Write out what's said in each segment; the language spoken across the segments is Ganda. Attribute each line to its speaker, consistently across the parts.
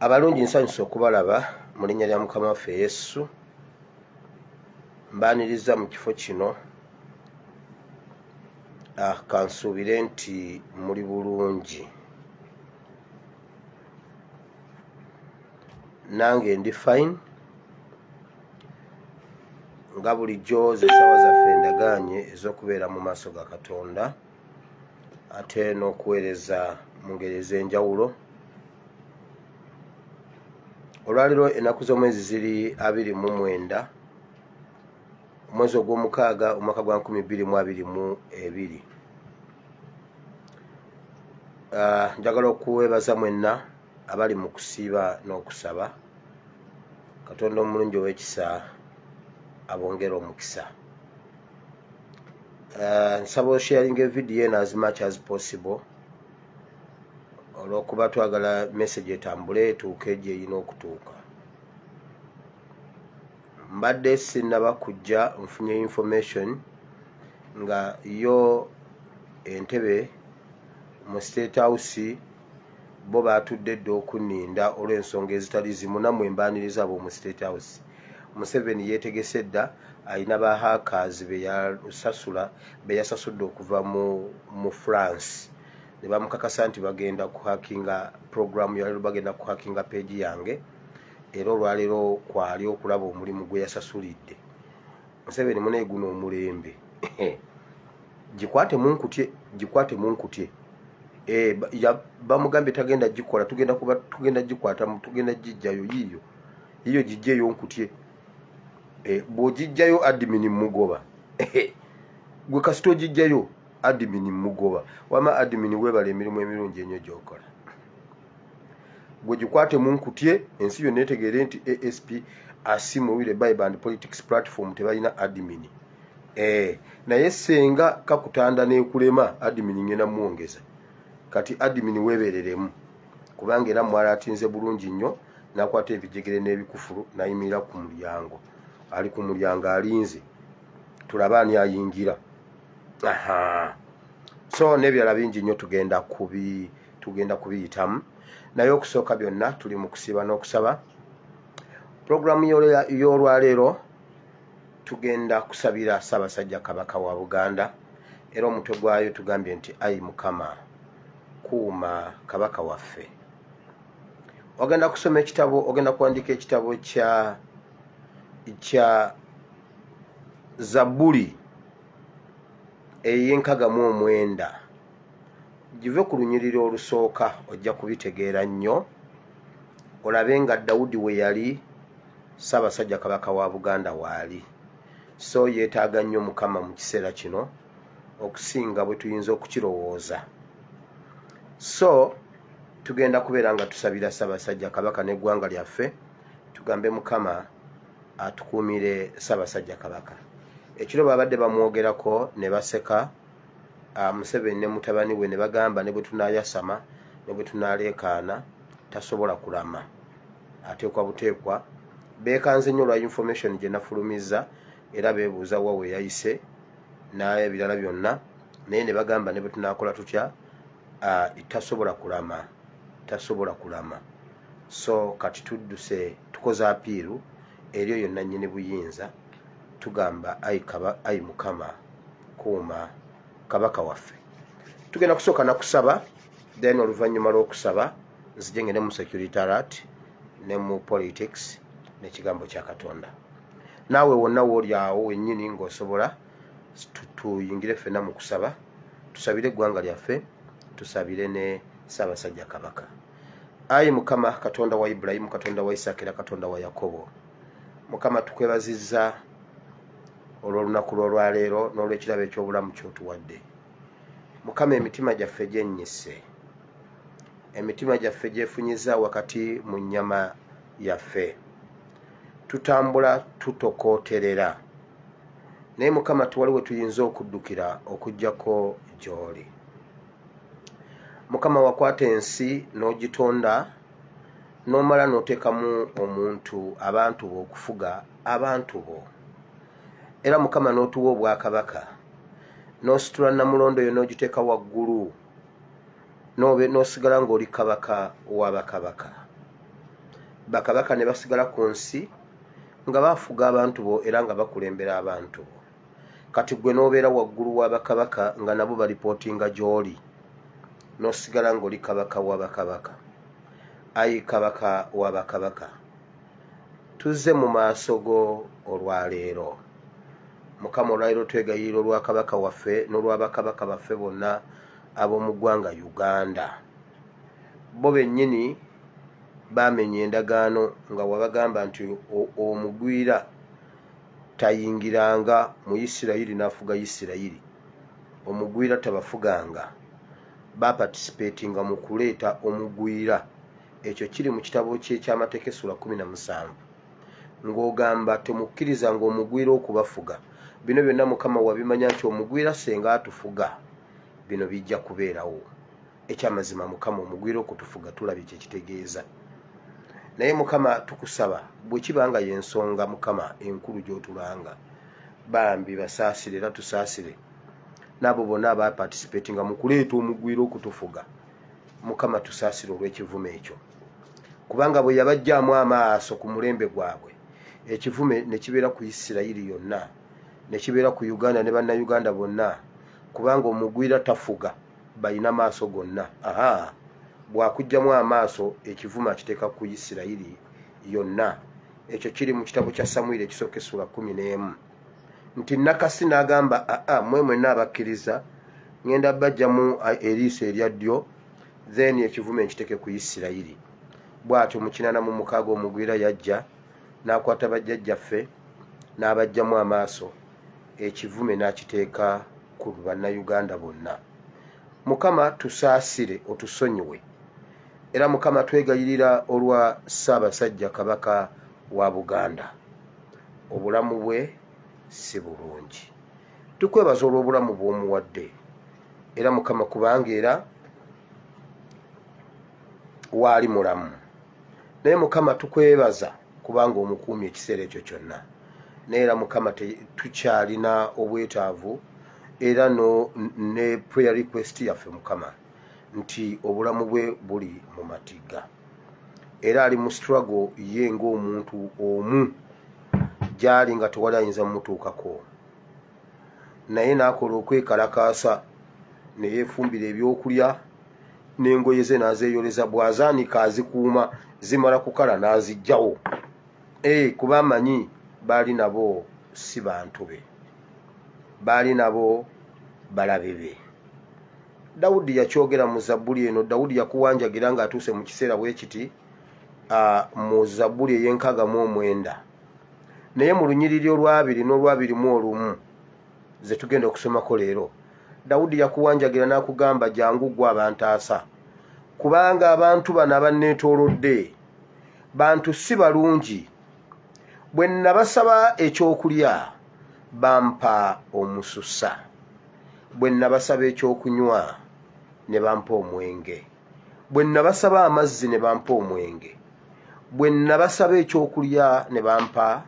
Speaker 1: Abalungi nsanyusa okubalaba mu linnya lya Mukama waffe Yesu. Mbaaniriza mu kifo kino kansuubire nti muli bulungi. Nange ndi fine nga bulijjo z'essaawa zaffe endagaanye ez'okubeera mu maaso ga Katonda ate n'okuweereza mu ngeri ez'enjawulo. Olwaliro ennaku z'omwezi ziri 29 omwezi ogw'omukaaga omwaka gwa 2022. Njagala okuweebaza mwenna abali mu kusiiba n'okusaba. Katonda omulungi ow'ekisa abongera omukisa. Nsaba osharinga evidiyo eno as much as possible olw'okuba twagala message etambule etuuke gye erina okutuuka. Mbadde sinnaba kujja nfunye information nga yo entebe mu State House bo batudde dde okunninda olw'ensonga ezitali zimu. Nammwe mbaaniriza abo mu State House. Museveni yeetegese dda alina ba hackers be yasasudde okuva mu France. Ne bamukakasa nti bagenda kuhakinga program yalero, bagenda kuhakinga page yange, era olwaleero kwali okulaba omulimu gwe yasasulidde. Museveni munaye guno omulembe gikwate munkutye. Bamugambye tagenda gikola, tugenda gikwata, tugenda gijjayo yiyo gijjeyo nkutye. Bw'ogijjayo admin mugoba gwe kasito gijjayo admin mugoba. Wama admin webala emirimu emirungi ennyo gy'okola. Gwe gikwate munkutye, ensi yonna etegeere nti ASP Asimuwire Bible and Politics platform tebalina admin. Naye senga kakutanda n'ekulema admin ngenda muwongeza. Kati admin webereremu kubanga era mwala atinze bulungi nnyo, nakwata ebijegere n'ebikufulu nayimirira ku mulyango. Ali ku mulyango alinze, tulaba ani ayingira. So n'ebirala bingi nnyo tugenda kubiyitamu. Naye okusooka byonna tuli mu kusiiba n'okusaba. Programu y'olwaleero tugenda kusabira Ssaabasajja Kabaka wa Buganda, era omutwe gwayo tugambye nti Ayi Mukama, kuuma Kabaka waffe. Ogenda kusoma ekitabo, ogenda kuwandiika ekitabo kya Zabbuli ey'enkagamu 9. Give ku lunyiriro olusooka ojja kubitegeera nnyo. Olabe nga Dawudi we yali, Ssaabasajja Kabaka wa Buganda waali. So yeetaaga nnyo Mukama mu kiseera kino okusinga bwe tuyinza okukirowooza. So tugenda kubeera nga tusabira Ssaabasajja Kabaka n'eggwanga lyaffe, tugambe Mukama atukuumire Ssaabasajja Kabaka. Ekiro babadde bamwogerako ne baseka, Museveni ne mutabani we ne bagamba ne bwe tunaayasama ne bwe tunaaleekaana tasobola kulama. Ateekwa buteekwa. Beekanze nnyo lwa information gye nafulumiza era beebuuza wa we yayise n'ebirala byonna, naye ne bagamba ne bwe tunaakola tutya tasobola kulama. So kati tudduse tukoze apiiru eri oyo nannyini buyinza, tugamba Ayi Mukama, kuuma Kabaka waffe. Tugenda kusooka na kusaba, then oluvannyuma lw'okusaba nzije ngende mu security alert ne mu politics n'ekigambo kya Katonda. Naawe wonna w'oli awo wennyini ng'osobola tuyingire ffenna mu kusaba, tusabire eggwanga lyaffe, tusabire ne Ssaabasajja Kabaka. Ayi Mukama, Katonda wa Ibrahimu, Katonda wa Isaka era Katonda wa Yakobo, Mukama tukwebazizza olw'olunaku lw'olwaleero n'olw'ekirabo eky'obulamu ky'otuwadde. Mukama, emitima gyaffe gyennyise, emitima gyaffe gyefunyiza wakati mu nnyama yaffe, tutambula tutokooterera, naye Mukama tuwaliwe tuyinza okuddukira okuggyako gy'oli. Mukama, wakwata ensi n'ogitonda n'omala n'oteekamu omuntu, abantu bo okufuga abantu bo, era Mukama n'otuwa obwakabaka, n'ositula Namulondo yo n'ogiteeka waggulu, n'osigala ng'oli kabaka w'abakabaka. Bakabaka ne basigala ku nsi nga bafuga abantu bo era nga bakulembera abantu bo. Kati gwe n'obeera waggulu w'abakabaka nga nabo balipootinga gy'oli, n'osigala ng'oli kabaka w'abakabaka. Ayi kabaka w'abakabaka, tuzze mu maaso go olwaleero. Mukama, olwaleero twegayirira olwa kabaka waffe n'olw'abakabaka baffe bonna ab'omu ggwanga Uganda. Bo bennyini baamenya endagaano nga wabagamba nti omugwira tayingiranga mu Isirayiri n'afuga Isirayiri, omugwira tabafuganga. Baparticipatinga mu kuleeta omugwira. Ekyo kiri mu kitabo ky'amateeka essula 17, ng'ogamba temukkirizanga omugwira okubafuga. Bino byonna Mukama wabimanya nti omugwira senga atufuga bino bijja kubeerawo. Ekyamazima Mukama, omugwira okutufuga tulabye kyekitegeeza. Naye Mukama tukusaba, bwe kibanga y'ensonga Mukama enkulu gy'otulanga, bambi basaasire era tusaasire n'abo bonna abaparticipatinga mu kuleeta omugwira okutufuga. Mukama tusaasire olw'ekivume ekyo, kubanga bwe yabajjaamu amaaso ku mulembe gwabwe, ekivume ne kibeera ku Isirayiri yonna, ne kibeera ku Uganda ne bannayuganda bonna, kubanga omugwira tafuga, balina maaso gonna. Bw'akugjamu amaaso, ekivume akiteeka ku Isirayiri yonna. Ekyo kiri mu kitabo kya Samwiri ekisooka essula 11, nti nakasi n'agamba mmwe mwenna abakkiriza ngenda bajjamu eriiso erya ddyo, then ekivume nkiteeke ku Isirayiri. Bw'atyo mu 86 omugwira yajja n'akwata bajjajjaffe n'abajjamu amaaso, ekivume n'akiteeka ku bannayuganda bonna. Mukama tusaasire, otusonyiwe, era Mukama twegayirira olwa Ssaabasajja Kabaka wa Buganda. Obulamu bwe si bulungi, tukwebaza olw'obulamu bw'omuwadde, era Mukama kubanga era waali mulamu. Naye Mukama tukwebaza kubanga omukuumye ekiseera ekyo kyonna. Naye era Mukama tukyalina obwetaavu era ne prayer request yaffe Mukama, nti obulamu bwe buli mu matigga, era ali mu struggle ye ng'omuntu omu gy'ali nga tewali ayinza mumutuukako. Naye n'akola okwekalakaasa ne yeefumbira ebyokulya n'engoye ze n'azeeyoleza, bw'azaanika azikuuma, zimala kukala n'aziggyawo. Kuba amanyi baali nabo si bantu be, baali nabo balabe be. Dawudi yakyogera mu Zabbuli eno. Dawudi yakuwanjagira ng'atuuse mu kiseera bwe kiti mu Zabbuli ey'enkaaga-mu-9, naye mu lunyiriri olwabiri n'olwabiri-mu-1 ze tugenda okusomako leero, Dawudi yakuwanjagira n'akugamba, jangu gwe abantaasa, kubanga abantu bano abanneetoolodde bantu si balungi. Bwe nabasaba ekyokulya bampa omususa, bwe nabasaba ekyokunywa ne bampa omwenge, bwe nabasaba amazzi ne bampa omwenge, bwe nabasaba ekyokulya ne bampa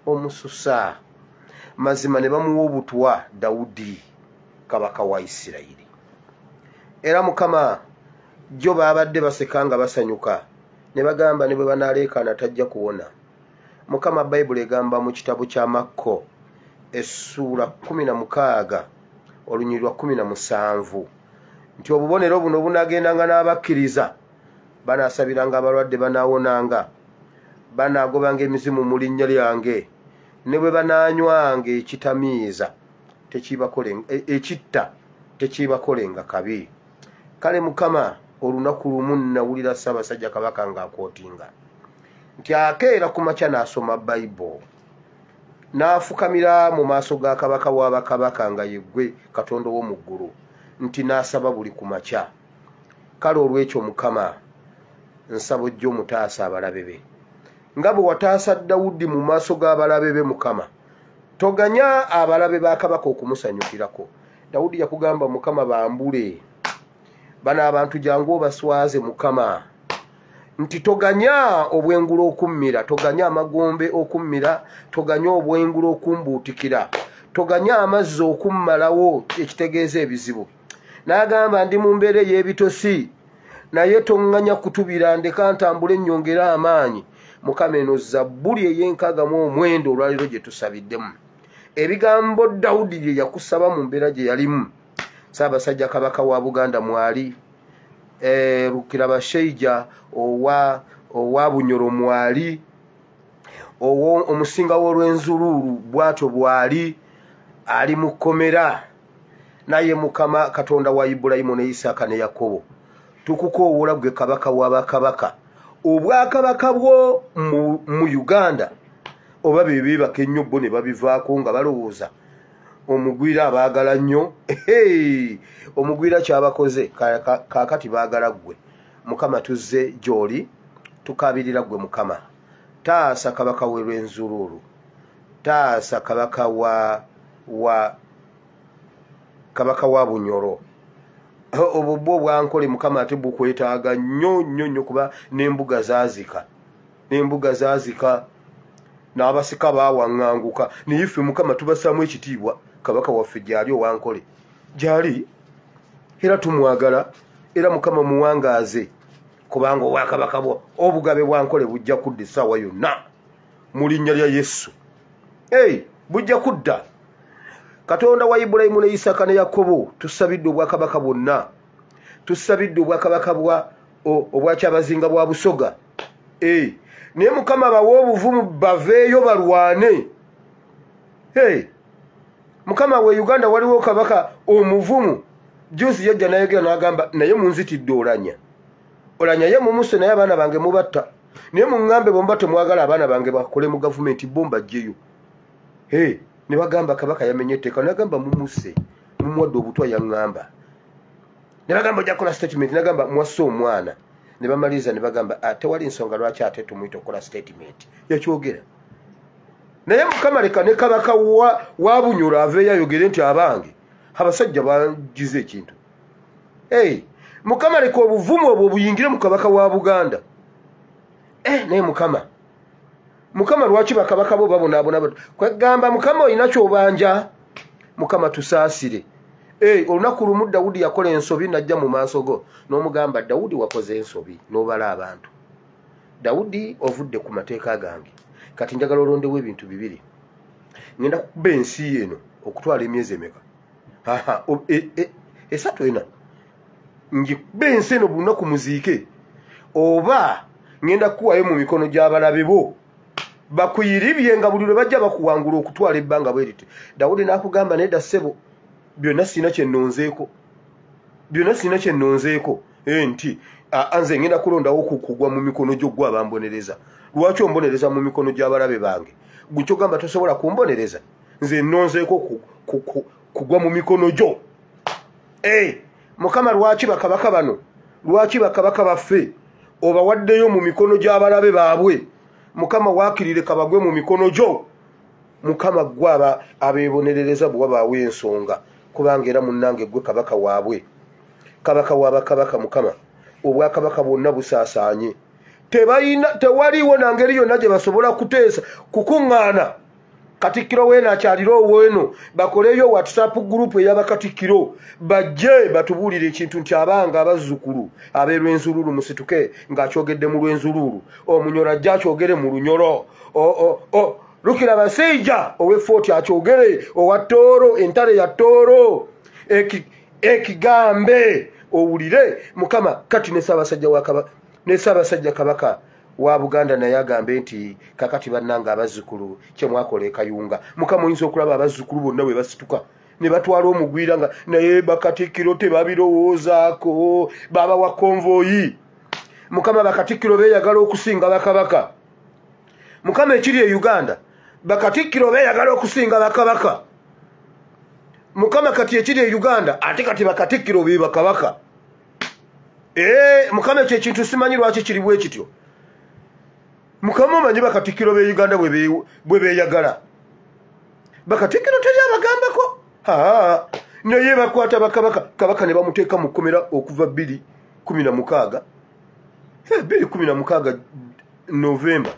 Speaker 1: omususa. Mazima ne bamuwa obutwa Dawudi kabaka wa Isirayiri. Era Mukama jo baabadde baseka nga basanyuka, ne bagamba ne bwe banaleekaana tajja kuwona. Mukama Bayibuli egamba mu kitabo kya Makko essula 16 olunyiriri lwa 17 nti obubonero buno bunaagendanga n'abakkiriza, banaasabiranga abalwadde, banaawonanga, banaagobanga emizimu mu linnya lyange, ne bwe banaanywanga ekitamiiza ekitta tekiibakolenga kabi. Kale Mukama olunaku lumu nawulira Ssaabasajja Kabaka ng'akootinga nti akeera ku makya n'asoma Bayibuli n'afukamira mu maaso ga Kabaka w'abakabaka nga ye ggwe Katonda w'omu ggulu nti n'asaba buli ku makya. Kale olw'ekyo Mukama nsaba ojje omutaasa abalabe be nga bwe wataasa Dawudi mu maaso g'abalabe be. Mukama toganya abalabe ba Kabaka okumusanyukirako. Dawudi yakugamba Mukama bambule bano abantu jangu obaswaze Mukama nti toganya obwengulo okummira, toganya amagombe okummira, toganya obwengulo okumbuutikira, toganya amazzi okummalawo ekitegeeza ebizibu. N'agamba ndi mu mbeera ey'ebitosi naye tonganya kutubira ndeka ntambule nnyongera amaanyi. Mukama eno Zabbuli ey'enkaaga-mu-9 olwaleero gye tusabiddemu. Ebigambo Dawudi bye yakusaba mu mbeera gye yalimu. Ssaabasajja Kabaka wa Buganda mwali, Rukirabashaija owa Bunyoro mwali, omusinga w'olw'enzuluulu bw'atyo bwali, ali mu kkomera. Naye Mukama Katonda wa Ibulayimu ne Isaaka ne Yakobo tukukoowoola gwe Kabaka w'abakabaka. Obwakabaka bwo mu Uganda oba beebaka ennyo bo ne babivaako nga balowooza omugwira abaagala nnyo. Omugwira kyabakoze kaakati baagala ggwe. Mukama tuzze gy'oli tukabirira ggwe Mukama. Taasa Kabaka w'e Lwenzuluulu, taasa Kabaka wa Bunyoro. Obwo bwo bwankole Mukama ate bukwetaaga nnyo kuba n'embuga zaazika n'abasika baawaŋŋanguka. Naye ffe Mukama tubasaamu ekitiibwa. Kabaka waffe gyali owankole gyali era tumwagala, era Mukama muwangaaze kubanga obwakabaka bwo obugabe bwankole bujja kudda essaawa yonna mu linnya lya Yesu. Bujja kudda. Katonda wa Ibulayimu ne Isaaka ne Yakobo tusabidde obwakabaka bwonna, tusabidde obwakabaka obwakyabazinga bwa Busoga. Naye Mukama bawe obuvumu baveeyo balwane. Mukama we Uganda waliwo kabaka omuvumu juzi yajja nayogera n'agamba naye munzitidde olanya ye mumuse naye abaana bange mubatta, naye muŋŋambe bomba temwagala abaana bange bakole mu gavumenti bomba jjeyo. Ne bagamba Kabaka yamenye etteeka, nagamba mumuse mumuwadde obutwa yaŋŋamba. Ne bagamba ojja kukola statement, nagamba mwasse omwana. Ne bamaliriza ne bagamba tewali nsonga lwaki ate tumuyita okukola statement. Yakyogera. Naye Mukama leka ne Kabaka wa Bunyoro aveeyo ayogere nti abange abasajja bangize ekintu. Mukama leka obuvumu obwo buyingire mu Kabaka wa Buganda. Naye Mukama lwaki bakabaka bo babonaabona kwegamba Mukama olina kyobanja. Mukama tusaasire. Olunaku lumu Dawudi yakola ensobi najja mu maaso go n'omugamba Dawudi wakoze ensobi n'obala abantu. Dawudi ovudde ku mateeka gange. Kati njagala olondewo ebintu bibiri. Ngenda kukuba ensi eno okutwala emyezi emeka. Esatu ena. Ngikuba ensi eno bunaku muziike. Oba ngenda kuwayo mu mikono gy'abalabe bo. Bakuyiribye nga buli lwe bajja bakuwangula okutwala ebbanga bwerite. Dawudi n'akugamba nedda ssebo byonna sina kye nnonzeeko. Nti nze ngenda kulondawo kugwa mu mikono gyo gwe abambonereza. Lwaki ombonereza mu mikono gy'abalabe bange? Gwe kyogamba tosobola kumbonereza. Nze nnonzeeko kugwa mu mikono gyo. Mukama lwaki bakabaka bano, lwaki bakabaka baffe obawaddeyo mu mikono gy'abalabe baabwe? Mukama waakirire kabagwe mu mikono gyo. Mukama gwaba abeebonerereza bwe wabaawo ensonga kubanga era munnange gwe kabaka waabwe, kabaka w'abakabaka. Mukama obwakabaka bwonna busaasaanye. Tewaliwo na ngeri yonna gye basobola kuteesa kukuŋŋaana. Katikkiro weeno akyaliro weeno bakoleyo WhatsApp group ey'abakatikkiro bajje batubuulire ekintu nti abanga abazzukulu ab'Elwenzuluulu musituke ng'akyogedde mu Lwenzuluulu, Omunyoro ajja akyogere mu Lunyoro, Rukirabashaija ow'Effort akyogere, owa Tooro entale ya Tooro ekigambe owulire. Mukama kati ne Ssaabasajja Kabaka wa Buganda naye agambe nti kakati bannanga abazzukulu kye mwakola e Kayunga. Mukama oyinza okulaba abazzukulu bonna bwe basituka ne batwala omugwira nga naye bakatikkiro tebabirowoozaako baba wa konvoyi. Mukama bakatikkiro beeyagala okusinga bakabaka. Mukama ekiri e Uganda bakatikkiro beeyagala okusinga bakabaka. Mukama kati ekiri e Uganda ate kati bakatikkiro be bakabaka. Mukama ekyo ekintu simanyi lwaki kiri bwe kityo. Mukama omanyi bakatikkiro be Uganda bwe beeyagala. Bakatikkiro teri abagambako. Naye bakwata bakabaka. Kabaka ne bamuteeka mu kkomera okuva 2016. 2016 Novemba.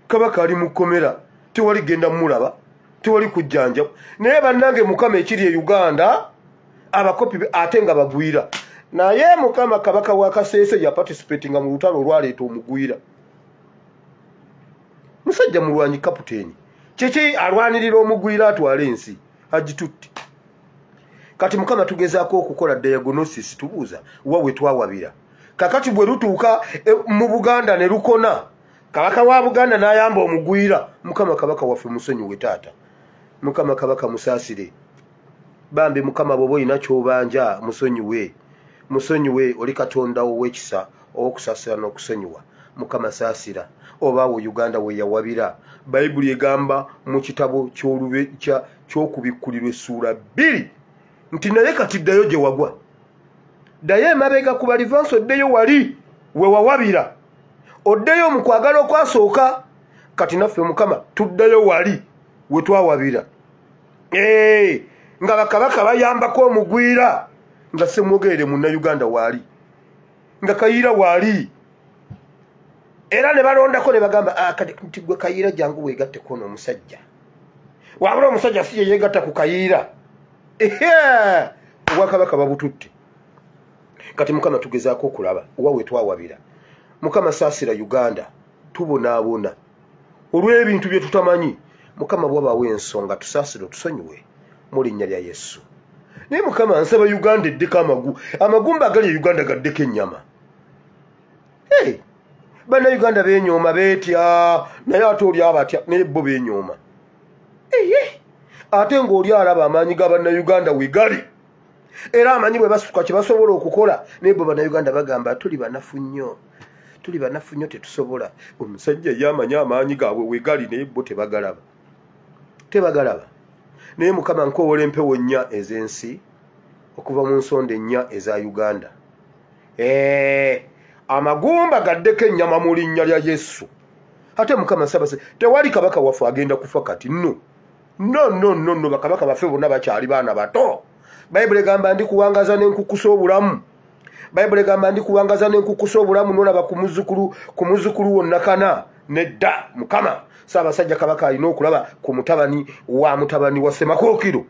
Speaker 1: Kabaka ali mu kkomera. Tewali genda mulaba. Tewali kujjanja. Naye bannange Mukama ekiri e Uganda abakopi ate nga bagwira. Naye Mukama Kabaka wa Kasese ya participatinga mu lutalo olwaleeta omugwira. Musajja mulwanyi kaputeni. Kiki alwanirira omugwira atwala ensi agitutti. Kati Mukama tugezaako okukola diagnosis tubuuza wawe twawabira. Kakati bwe lutuuka mu Buganda ne lukona. Kabaka wa Buganda n'ayamba omugwira. Mukama Kabaka waffe musonyiwe taata. Mukama Kabaka musaasire. Bambi Mukama bobo ina kyobanja musonyiwe. Musonyiwe oli Katonda ow'ekisa owokusaasira n'okusonyiwa. Mukama saasira. Oba wo Uganda we yawabira. Bayibuli egamba mu kitabo ky'okubikkulirwa essuula 2 nti naye kati ddayo gye wagwa. Ddayo emabega ku balivansi oddeyo wali we wawabira. Oddeyo mu kwagala okwasooka. Kati naffe Mukama tuddayo wali we twawabira. Nga bakabaka bayambako omugwira. Nga semwogerere munna Uganda wali. Nga Kayiira wali. Era ne balondako ne bagamba kati gwe Kayiira jangu weegatteko n'omusajja. Wabula omusajja si ye yeegatta ku Kayiira. Obwakabaka babututte. Kati Mukama tugezaako okulaba wawe twawabira. Mukama saasira Uganda tubonaabona olw'ebintu bye tutamanyi. Mukama bw'abaawo ensonga tusaasire tusonyiwe mu linnya lya Yesu. Naye Mukama nsaba Uganda eddeko amagumba agali e Uganda gaddeko ennyama. Banna Uganda beenyooma beetya naye ate oli abatya naye bo beenyooma. Ate ng'oli alaba amaanyi ga banna Uganda we gali. Era amanyi bwe basuka kye basobola okukola naye bo banna Uganda bagamba tuli banafu nnyo. Tuli banafu nnyo tetusobola. Omusajja y'amanyi amaanyi gaabwe we gali naye bo tebagalaba. Tebagalaba. Naye Mukama nkoowola empewo nnya ez'ensi okuva mu nsonda ennya eza Uganda. Amagumba gaddeko ennyama mu linnya lya Yesu. Ate Mukama sabase tewali kabaka waffe agenda kufa kati no. Bakabaka baffe bonna bakyali baana bato. Bayibuli egamba ndi kuwangaza n'enkukusa obulamu. Bayibuli egamba ndi kuwangaza n'enkukusa obulamu n'olaba ku muzzukulu wonna kana. Nedda Mukama Ssaabasajja Kabaka alina okulaba ku mutabani wa Ssemakookiro.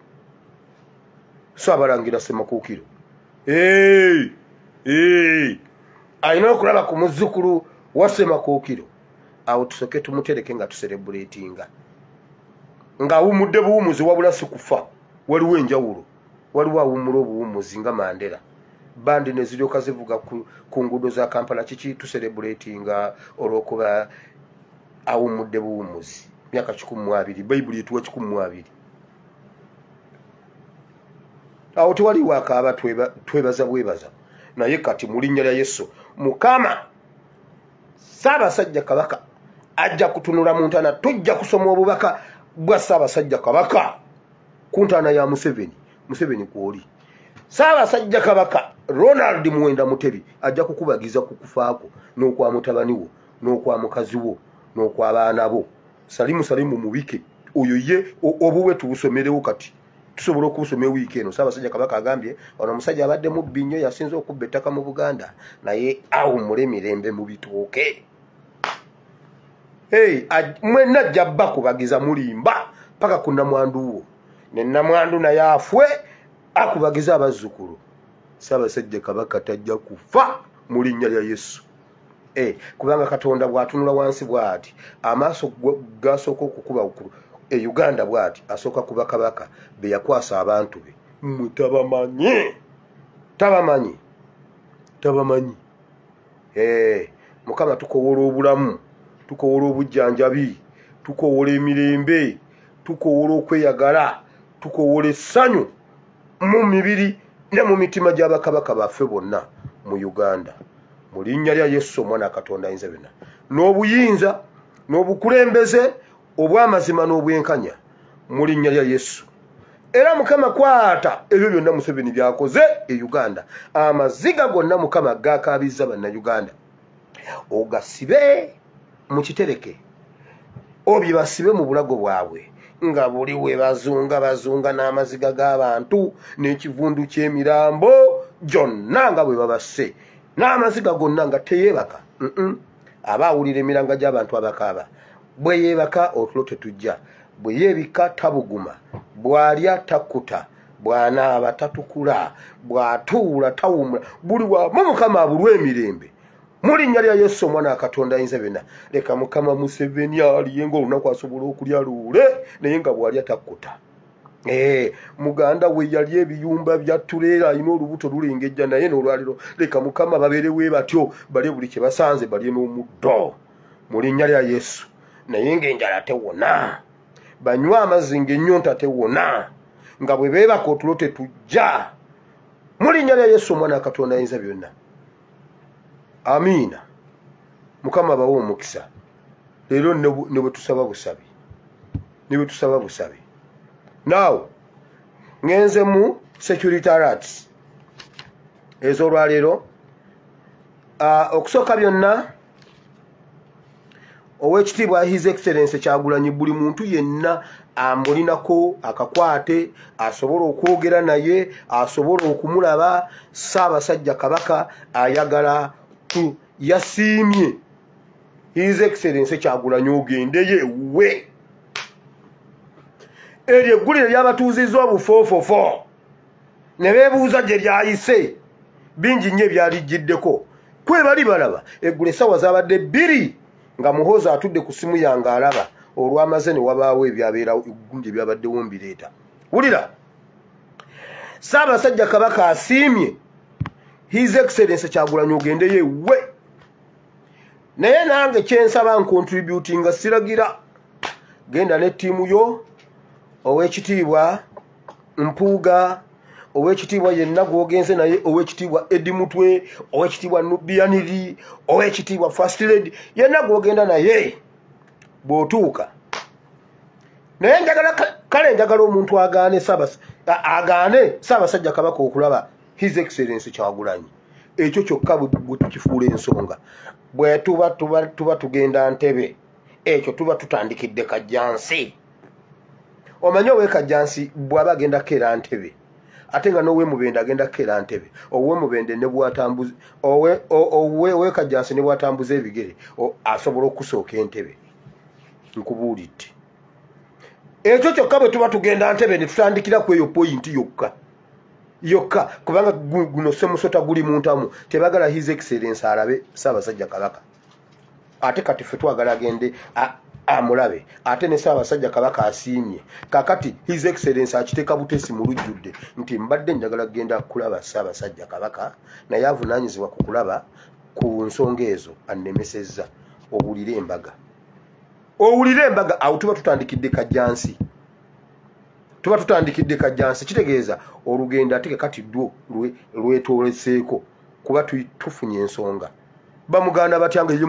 Speaker 1: Ssaabalangira Ssemakookiro. Alina okulaba ku muzzukulu wa Ssemakookiro. Awo tusoke tumutereke nga tuserebuleetinga. Ng'awummudde buwummuzi wabula si kufa. Waliwo enjawulo. Waliwo awummula obuwummuzi nga Mandela. Bandi ne ziryoka zivuga ku nguudo za Kampala kiki tuserebuleetinga olw'okuba awummudde buwummuzi. Myaka 12. Bayibuli etuwa 12. Awo tewali wakaaba twebaza bwebaza. Naye kati mu linnya lya Yesu Mukama Ssaabasajja Kabaka ajja kutunula mu ntaana. Tujja kusoma obubaka bwa Ssaabasajja Kabaka ku ntaana ya Museveni kwoli. Ssaabasajja Kabaka Ronald Muwenda Mutebi ajja kukubagiza ku kufaako n'okwa mutabani wo n'okwa mukazi wo n'okwa baana bo. Salimu mubike oyo ye obuwe tubusomerewo kati tusobola okusoma wiiki eno. Ssaabasajja Kabaka agambye ono omusajja abadde mubbi nnyo yasinze okubba ettaka mu Buganda naye awummule emirembe mu bitooke. Mwenna ajja bba kubagiza mulimba paka ku nnamwandu wo ne nnamwandu naye afwe akubagiza abazzukulu. Ssaabasajja Kabaka tajja kufa mu linnya lya Yesu. Kubanga Katonda bw'atunula wansi bw'ati amaaso gasooka okukuba Uganda bw'ati asooka kuba kabaka be yakwasa abantu be. Mmwe tabamanyi. Mukama tukowola obulamu, tukowola obujjanjabi, tukowola emirembe, tukowola okweyagala, tukowola essanyu mu mibiri ne mu mitima gy'abakabaka baffe bonna mu Uganda mu linnya lya Yesu omwana Katonda ayinza byonna, n'obuyinza n'obukulembeze obw'amazima n'obwenkanya mu linnya lya Yesu. Era Mukama kwata ebyo byonna Museveni byakoze e Uganda, amaziga gonna Mukama gakaabizza bannayuganda, ogasibe mu kitereke obyebasibe mu bulago bwabwe nga buli we bazunga n'amaziga g'abantu n'ekivundu ky'emirambo gyonna nga bwe babasse n'amaziga gonna nga teyeebaka. Abaawulira emiranga gy'abantu abakaaba, bwe yeebaka otulo tetujja, bwe yeebika tabuguma, bw'alya takkuta, bw'anaaba tatukula, bw'atuula tawumula, buli wamu Mukama abulwa emirembe mu linnya lya Yesu omwana Katonda ayinza byonna. Leka Mukama Museveni aliye ng'olunaku asobola okulya luule naye nga bw'alya takkuta. Muganda we yali ebiyumba bya tuleera alina olubuto lulengejja, naye n'olwaliro leka Mukama babeerewe batyo, balye buli kye basanze, balye n'omuddo mu linnya lya Yesu. Naye ng'enjala tewona, banywa amazzi ng'ennyonta tewona, nga bwe beebaka otulo tetujja mu linnya lya Yesu omwana Katonda ayinza byonna. Amiina. Mukama bawe omukisa. Leero ne bwe tusaba busabi, ne bwe tusaba busabi. Now ngenze mu security alerts ez'olwaleero. Okusooka byonna, Oweekitiibwa His Excellency Kyagulanyi buli muntu yenna amulinako akakwate, asobola okwogera naye, asobola okumulaba. Ssaabasajja Kabaka ayagala yasiimye His Excellency Kyagulanyi ogendeyo ewuwe. Eryo eggulire ly'abatuuzizza obufoofofo ne beebuuza gye lyayise, bingi nnyo ebyalijjiddeko. Kwe bali balaba eggule essaawa zaabadde 2 nga Muhoozi atudde ku ssimu yange alaba, olwamaze ne wabaawo ebyabeerawo eggundi ebyabaddewo mbireeta. Wulira, Ssaabasajja Kabaka asiimye His Excellency Kyagulanyi ogendeyo ewuwe. Naye nange kyensaba nkontributinga siragira, genda ne ttiimu yo, Oweekitiibwa Mpuuga, Oweekitiibwa yenna gwogenze naye, Oweekitiibwa Eddi Mutwe, Oweekitiibwa Nubianiri, Oweekitiibwa First Lady, yenna gwogenda naye bw'otuuka. Naye njagala omuntu agaane Ssaabasajja Kabaka okulaba His Excellency Kyagulanyi. Ekyo kyokka bwe tukifuula ensonga. Bwe tuba tugenda Ntebe, ekyo tuba tutandikidde Kajjansi. Omanyi Owe Kajjansi bw'aba agenda keera Ntebe, ate nga n'Owe Mubende agenda keera Ntebe. Owe Mubende ne bw'atambuza Owe Kajjansi ne bw'atambuza ebigere asobola okusooka Entebe. Nkubuulidde ekyo kyokka bwe tuba tugenda Ntebe ne tutandikira ku eyo poyinti yokka, kubanga guno semusota guli muntamu. Tebagala His Excellency alabe Ssaabasajja Kabaka, ate kati ffe twagala agende amulabe, ate ne Ssaabasajja Kabaka asiimye. Kakati His Excellency akiteeka butesi mu lujjudde nti mbadde njagala kugenda kulaba Ssaabasajja Kabaka, naye avunaanyizibwa ku kulaba ku nsonga ezo annemesezza. Owulire embaga awo tuba tutandikidde Kajjansi. Kitegeeza olugendo ate kati dwo lwetooleseeko, kuba tufunye ensonga. Bamugaana batya nga ye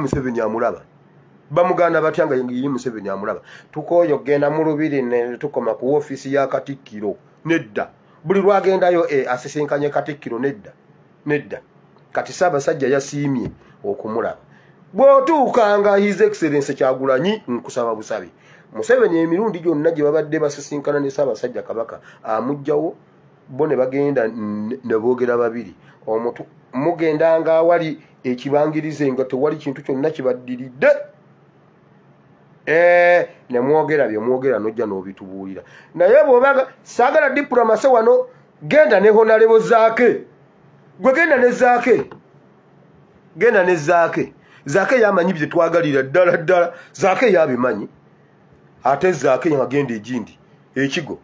Speaker 1: Museveni amulaba, tukooyo genda mu lubiri ne tukoma ku woofiisi ya Katikkiro. Nedda, buli lwagendayo asisinkanye Katikkiro. Nedda, kati Ssaabasajja yasiimye okumulaba. Bw'otuukanga His Excellency Kyagulanyi, nkusaba busabi, Museveni emirundi gyonna gye babadde basisinkana ne Ssaabasajja Kabaka amugjawo, bo ne bagenda ne boogera babiri. Omuntu mugendanga awali ekibangirize nga tewali kintu kyonna kibaddiridde, ne mwogera bye mwogera n'ojja n'obitubuulira. Naye bw'obaga saagala diplomasi wano, genda ne Honorable Zaake. Gwe genda ne Zaake. Zaake yamanyi bye twagalira ddala. Zaake yabimanyi. Ate Zaake yagenda egindi ekigo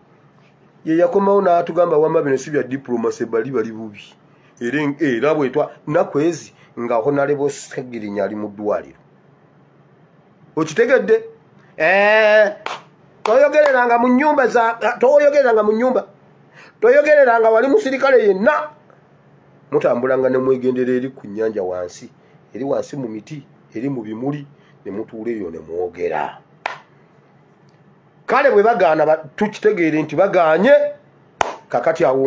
Speaker 1: ye yakomawo n'atugamba wama bino si bya diplomasi, bali bubi. Era bwetwa nakwezi nga Honorable Segirinya ali mu ddwaliro. Okitegedde? toyogereranga mu nnyumba toyogereranga mu nnyumba toyogereranga wali musirikale yenna mutambulanga ne mwegendera eri ku nnyanja wansi eri wansi mu miti eri mu bimuli ne mutuula eyo ne mwogera kale bwe bagaana tukitegeere nti bagaanye kakati awo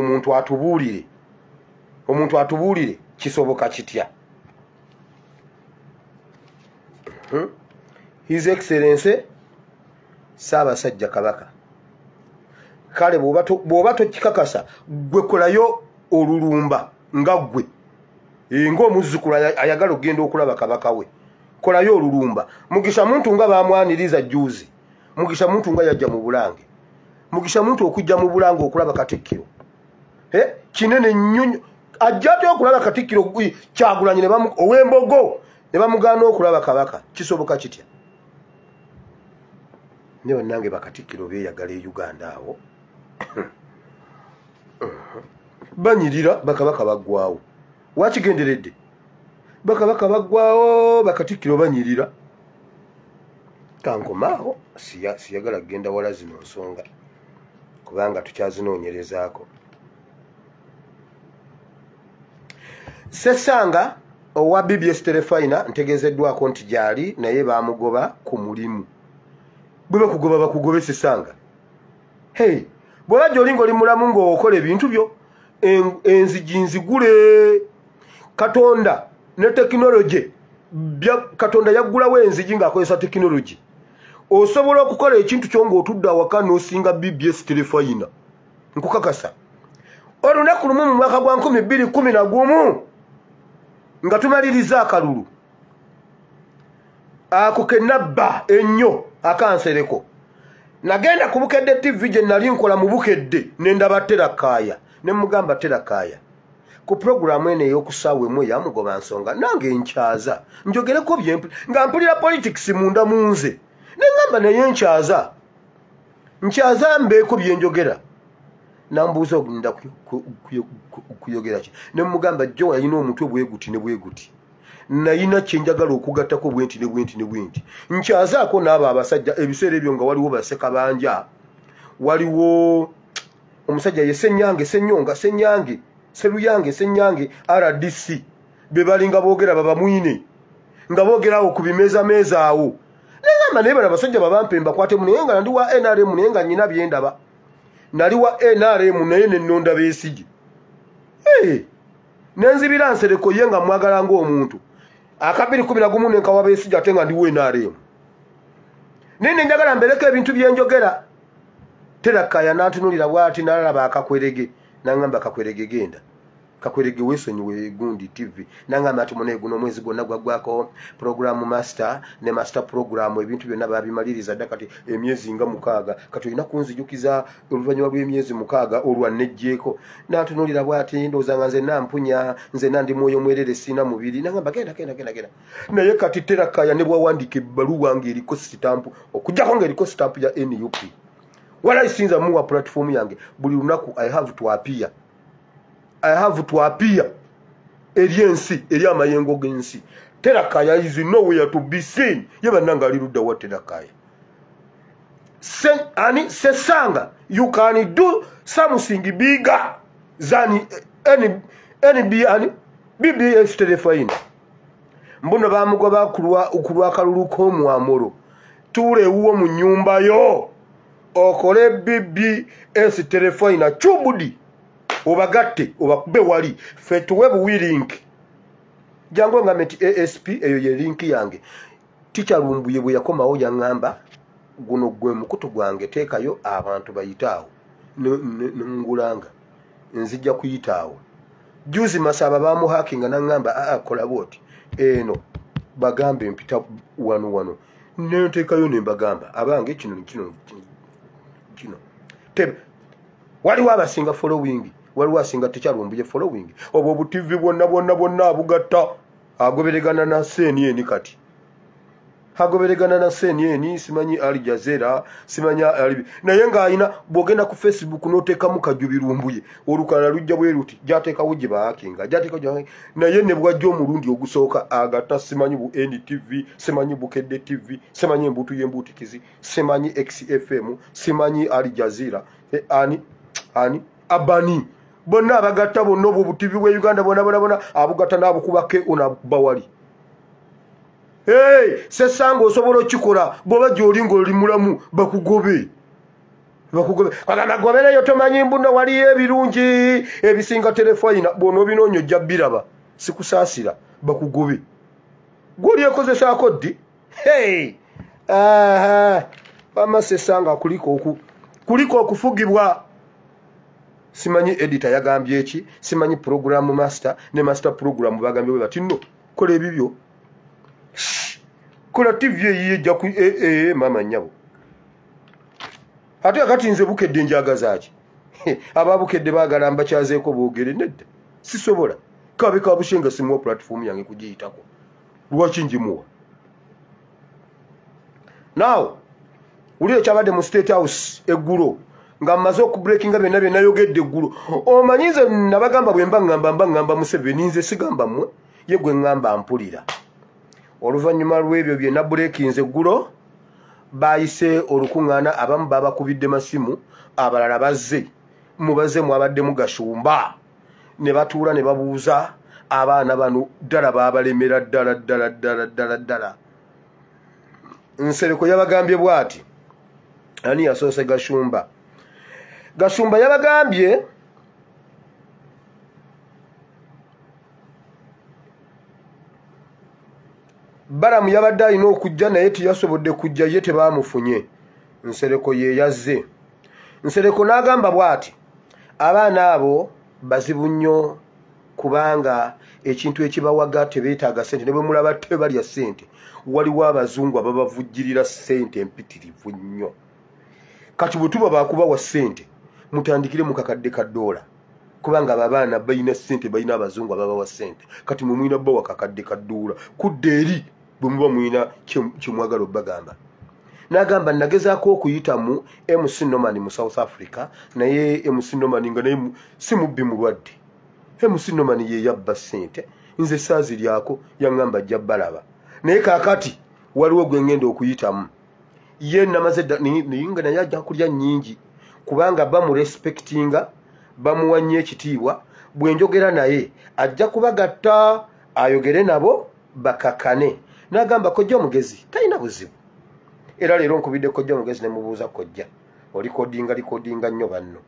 Speaker 1: omuntu atubuulire kisoboka kitya His Excellency Ssaabasajja Kabaka kale bw'oba tokikakasa gwe kolayo olulumba nga ggwe ng'omuzzukulu ayagala okgenda okulaba kabaka we kolayo olulumba mugisha muntu nga bamwaniriza juzi mugisha muntu nga yajja mu bulange mugisha muntu okujja mu bulange okulaba Katikkiro kinene nnyo ajjate okulaba Katikkiro Kyagulanyi ow'Embogo ne bamugaana okulaba kabaka kisoboka kitya ne bannange bakatikkiro beeyagala e Uganda awo banyirira bakabaka baggwawo wakigenderedde bakabaka baggwawo bakatikkiro banyirira kankomaawo siyagala kugenda wala zino nsonga kubanga tukyazinoonyerezaako Sesanga owa BBS Terefina ntegezeddwako nti gyali naye bamugoba ku mulimu bwe bakugoba bakugobe Sesanga bw'oba gy'olinga oli mulamu ng'okola ebintu byo enzigi nzigule Katonda ne tekinologi Katonda yaggulawo enzigi ng'akozesa tekinologi osobola okukola ekintu kyo ng'otudde awaka n'osinga BBS Terefina nkukakasa olunaku lumu mu mwaka gwa 2011 nga tumaliriza akalulu ako kenabba ennyo akansereko nagenda ku Bukedde TV gye nali nkola mu Bukedde ne ndaba Terakaaya ne mugamba Terakaaya ku programu ene ey'okusaawa emu eyamugoba nsonga nange nkyaza njogereko nga mpulira politics munda munze ne ngamba naye nkyaza mbeeko bye njogera nambuuza ogenda kuyogera ki ne mugamba jjo yalina omutwe bweguti ne bweguti nayina kyenjagala okugattako bwenti ne bwenti ne bwenti nkyazaako n'abo abasajja ebiseera ebyo nga waliwo Basekabanja waliwo omusajja ye Senyange Senyange RDC be balinga boogera babamwine nga boogerawo ku bimeezameeza awo nengamba naye bano abasajja babampemba kwatemu naye nga ndi wa NRM naye nga nnyina byendaba nali wa NRM naye nennonda Besigye nenzibira nsereko ye nga mwagala ng'omuntu akabiri 11 nenkawa Besigye ate nga ndi wa NRM nene njagala mbereko ebintu byenjogera Terakaaya n'antunulira bw'ati n'alaba akakwerege n'angamba Kakwerege genda Kakwerege weesonyiwe Gundi TV n'angamba ati mune guno omwezi gwonna gwaggwako programu master ne master programu ebintu byonna babimaliriza dda kati emyezi nga 6 kati olina kunzijukiza oluvannyuma lw'emyezi 6 olwannejjeeko n'antunulira bw'ati ndowooza nga nze nampunya nze nandi mwoyo mwerere sina mubiri n'angamba genda naye kati Terakaaya ne bwawandika ebbaluwa ng'eriko sitampu okujjako ng'eriko sitampu ya NUP wala isinza muwa platform yange buli lunaku I have to appear eriensi eri amayengo gensi Terakaaya is nowhere to be seen yeba nanga alirudda wa Terakaaya Sesanga you can do something bigger than any BBS Terefina mbuno bamugoba okulwa kalulu k'omwamoro tuule uwo mu nnyumba yo okole BBS Terefina chubudi obagatte obakube wali fetuwe buwilink jango nga meti ASP eyo ye link yange ticha lumbuye bwe yakomawo yangamba guno gwe mukutu gwange teekayo abantu bayitaawo ngulanga nzijja kuyitaawo juzi Masaba bamu hacking nangamba kola boti eno bagambe mpita wano ne teekayo ne bagamba abange kino tebe waliwo abasinga following waliwo asinga tekyalumbuye following obwo buTV bwonna abugatta agoberegana na seeni eni kati hagoberegana na CNN simanyi Al Jazeera simanya alibi naye nga ayina bwogenda ku Facebook n'oteekamu kajubirumbuye olukala lujja bwe luti jateekawo gye baakinga jateekawo naye ne bwajja omulundi ogusooka agatta simanyi bu NTV simanyi Bukedde TV simanyi embutu y'embutikizi simanyi XFM simanyi Al Jazeera ani abani bonna abagatta bonna obwo TV bwe Uganda bona abugatta n'abukubake ona bawali. Hey, sesanga osobola okikola bwoba gy'olinga oli mulamu bakugobe. Kana gobere yo tomanyi mbuno wali ebirungi ebisinga telefone bono binonyo jja biraba sikusaasira bakugobe. Goli yakozesa akodi. Hey, bama sesanga kuliko okufugibwa. Simanyi editor yagambye eki, simanyi program master ne master program bagambye bati no kola ebibyo. Kola TV ye jja ku mama nyabo. Ate akati nze Bukedde njagazaaki. Ababukedde bagala mbakyazeeko boogere nedda. Sisobola. Kabe kabushenga simu platform yange kugiyitako. Lwaki njimuwa. Now, uliyo kyabadde mu State House eggulo nga mmaze okubreakinga byonna bye nayogedde eggulo. Omanyize nabagamba bwe ngamba Museveni nze sigamba mmwe ye gwe ngamba mpulira. Oluvannyuma lw'ebyo bye nabreakinze eggulo bayise olukuŋŋaana abamu babakubidde masimu abalala bazze mubaze mwabadde mugashumba ne batuula ne babuuza abaana bano ddala baabalemera ddala. Nsereko yabagambye bw'ati ani yasoose Gashumba yabagambye Baramu yabadde alina okujja naye teyasobodde kujja ye tebaamufunye. Nsereko ye yazze. Nsereko n'agamba bw'ati abaana abo bazibu nnyo kubanga ekintu ekibawaga tebeetaaga ssente ne bwe mulaba tebalya ssente waliwo abazungu ababavujjirira ssente empitirivu nnyo. Kati bwe tuba baakubawa ssente mutandikire mu kakadde ka $1 kubanga abaana balina ssente balina abazungu ababawa ssente kati mwe mulina bawa kakadde ka $1 kudde eri bwe muba mulina kimwagala obbagamba. N'agamba nagezaako okuyita mu MC Norman mu South Africa naye MC Norman nga naye si mubbi mulwadde. MC Norman ye yabba ssente nze saaziryako yaŋŋamba ajja balaba naye kaakati waliwo gwe ngenda okuyitamu ye namaze nga naye ajja kulya nnyingi kubanga bamurespectinga bamuwa nnyo ekitiibwa bwe njogera naye ajja kubagatta ayogere nabo bakakane. N'agamba kojja omugezi talina buzibu era leero nkubidde kojja omugezi ne mubuuza kojja olikodinga nnyo banno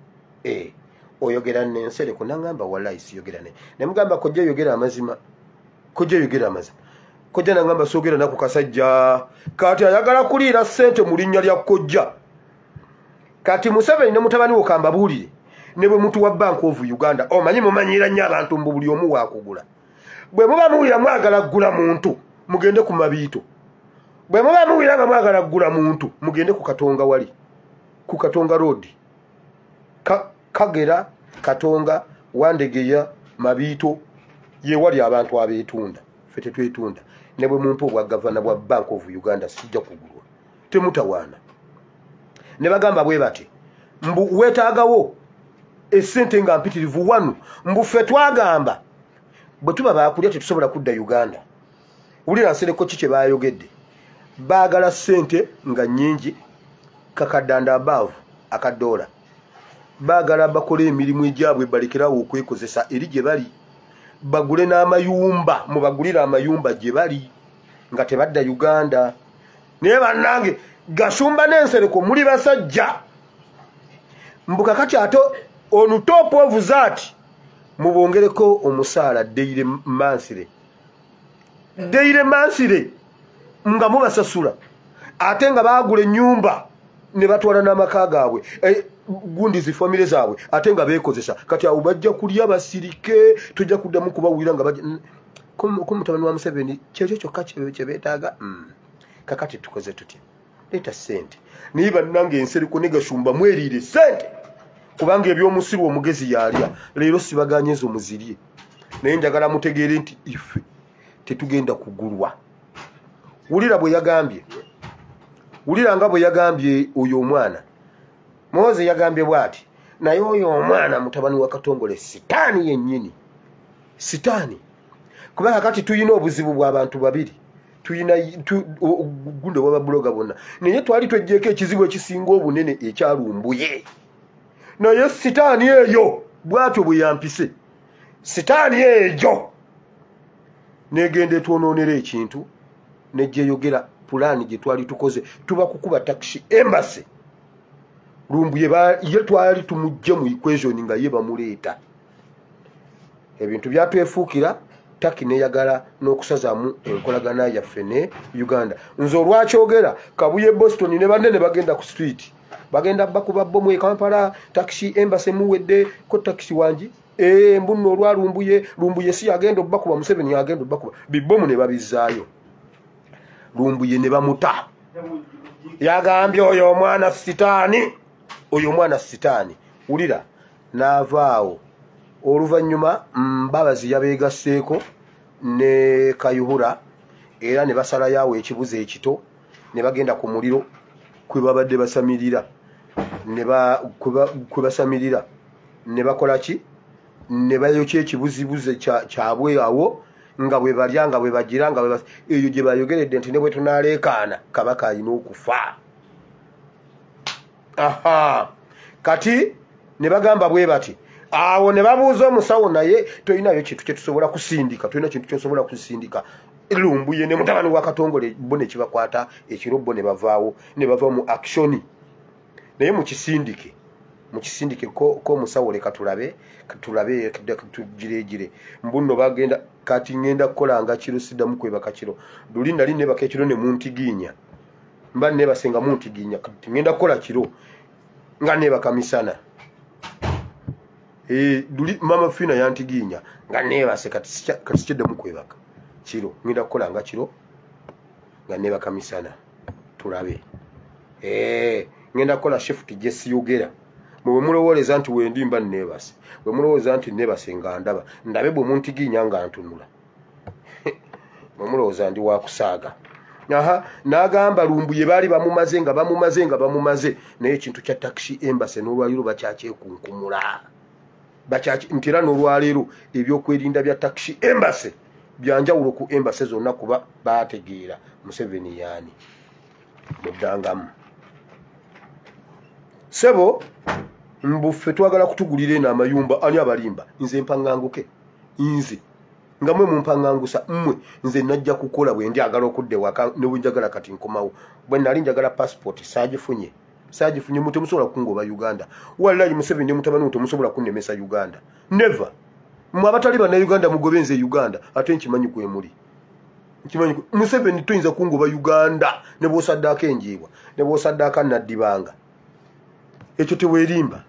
Speaker 1: oyogera n'ensereko n'agamba wallahi siyogera ne mugamba kojja yogera amazima kojja n'agamba soogera naku kasajja kati ayagala kuliira ssente mu linnya lya kojja. Kati Museveni ne mutabani wo kambabuulire ne bwe mutuwa Bank of Uganda omanyi mumanyira nnyo abantu mbu buli omu waakugula. Bwe muba muwira mwagala kugula muntu mugende ku mabiito. Bwe muba muwira nga mwagala kugula muntu mugende ku Katonga wali ku Katonga Road Kagera Katonga Wandegeya mabiito ye wali abantu abeetunda ffe tetwetunda ne bwe mumpa obwa gavana bwa Bank of Uganda sijja kugulwa temutawaana. Ne bagamba bwe bati mbu weetaagawo essente nga mpitirivu wanu mbu ffe twagamba bwe tuba baakulya tetusobola kudda Uganda. Wulira Nsereko ki kye baayogedde baagala ssente nga nnyingi kakadanda above $1 baagala bakola emirimu egyabwe balekerawo okwekozesa eri gye bali bagule n'amayumba mubagulira amayumba gye bali nga tebadda Uganda. Naye bannange Gashumba n'Ensereko muli basajja mbuka kati ate on top of that mubongereko omusaala Deire Mansire nga mubasasula ate nga baagula ennyumba ne batwala n'amaka gaabwe gundi zi family zaabwe ate nga beekozesa kati awo bajja kulya basirike tujja kuddamu kubawulira nga bajja ku mutabani wa Museveni kyekyo kyokka kye beetaaga. Kakati tukoze tutya leta ssente naye bannange Ensereko ne Gashumba mweriire ssente kubanga ebyomusiru omugezi yalya leero sibaganyeza omuzirye naye njagala mutegeere nti ife tetugenda kugulwa wulira bwe yagambye, wulira nga bwe yagambye oyo omwana. Muhozi yagambye bw'ati, naye oyo omwana mutabani wa Katongole sitaani yennyini, sitaani. Kubanga kati tuyina obuzibu bw'abantu babiri, tuyina gundo w'ababuloga bonna, naye twali twejjeeko ekizibu ekisinga obunene ekyalumbuye. Naye sitaani eyo bw'atyo bwe yampise, sitaani eyo negenda etwonoonera ekintu nejjeyogera pulaani gye twali tukoze, tuba kukuba taxi embassy. Lumbuye ye twali tumujje mu equation nga ye bamuleeta. Ebintu byatwefuukira, Taki neyagala n'okusazaamu enkolagana yaffe ne Uganda. Nze olwakyogera Kabuye Boston ne banne ne bagenda ku street, bagenda bakuba bbomu e Kampala, taxi embassy muwedde ko taxi wangi. Mbuno olwa Lumbuye si agenda bakuba, Museveni agenda bakuba, bibbomu ne babizzaayo. Lumbuye ne bamuta. Yagambye oyo omwana sitaani, oyo omwana sitaani. Wulira n'avaawo. Oluvannyuma Mbabazi yabeegasseeko ne Kayuhura era ne basalayo awo ekibuzo ekito, ne bagenda ku muliro kwe babadde basamirira, kwe basamirira ne bakola ki, ne bayokya ekibuzibuze kyabwe awo nga bwe balya nga bwe bagira nga bwe eyo gye bayogeredde nti ne bwe tunaleekaana Kabaka alina okufa. Kati ne bagamba bwe bati, awo ne babuuza omusawo, naye toyinayo kintu kye tusobola kusindika, toyina kintu kyosobola kusindika. Lumbuye ne mutabani wa Katongole bo ne kibakwata ekiro, bo ne bavaawo, ne bava mu action. Naye mukisindike ko omusawo leka tulabe tugirejire. Mbuno bagenda kati ngenda kukolanga kiro siddamu kwebaka kiro. Luli nali ne bakekiro ne muntiginya, mba ne basenga muntiginya, kati ngenda kukola kiro nga ne bakamisana. Duli mama Fina yantiginya nga nebase kati siddamu kwebaka kiro, ngenda kukola nga kiro nga ne bakamisana tulabe. Ngenda kukola shift gye siyogera. Mwe mulowoleza nti wendi mba nebase, bwe mulowooza nti nebase nga ndaba, ndabe bwe muntiginya nga ntunula. Mwe mulowooza ndi wa kusaaga. N'agamba Lumbuye baali bamumaze nga bamumaze, naye ekintu kya taxi embassy n'olwaliro bakyakyekunkumula. Nti era n'olwaleero ebyokwerinda bya taxi embassy byanjawulo ku embassy zonna, kuba baategeera Museveni yaani muddangamu. Sebo mbuffe twagala kutugulira eno amayumba ani abalimba, nze mpanganguke, nze nga mwe mumpangangusa mmwe, nze najja kukola bwe njagala okudde waka ne bwe njagala kati nkomawo. Bwe nali njagala passport saagifunye mutemusobola kungoba Uganda. Wallahi Museveni mutabani mutemusobola kunnemesa Uganda. Never. Mwe abatali bana Uganda mugobe nze Uganda, ate nkimanyi kwe muli. Museveni tuyinza kungoba Uganda ne bw'osaddaako enjiibwa, ne bw'osaddaaka naddibanga. Ekyo teweerimba.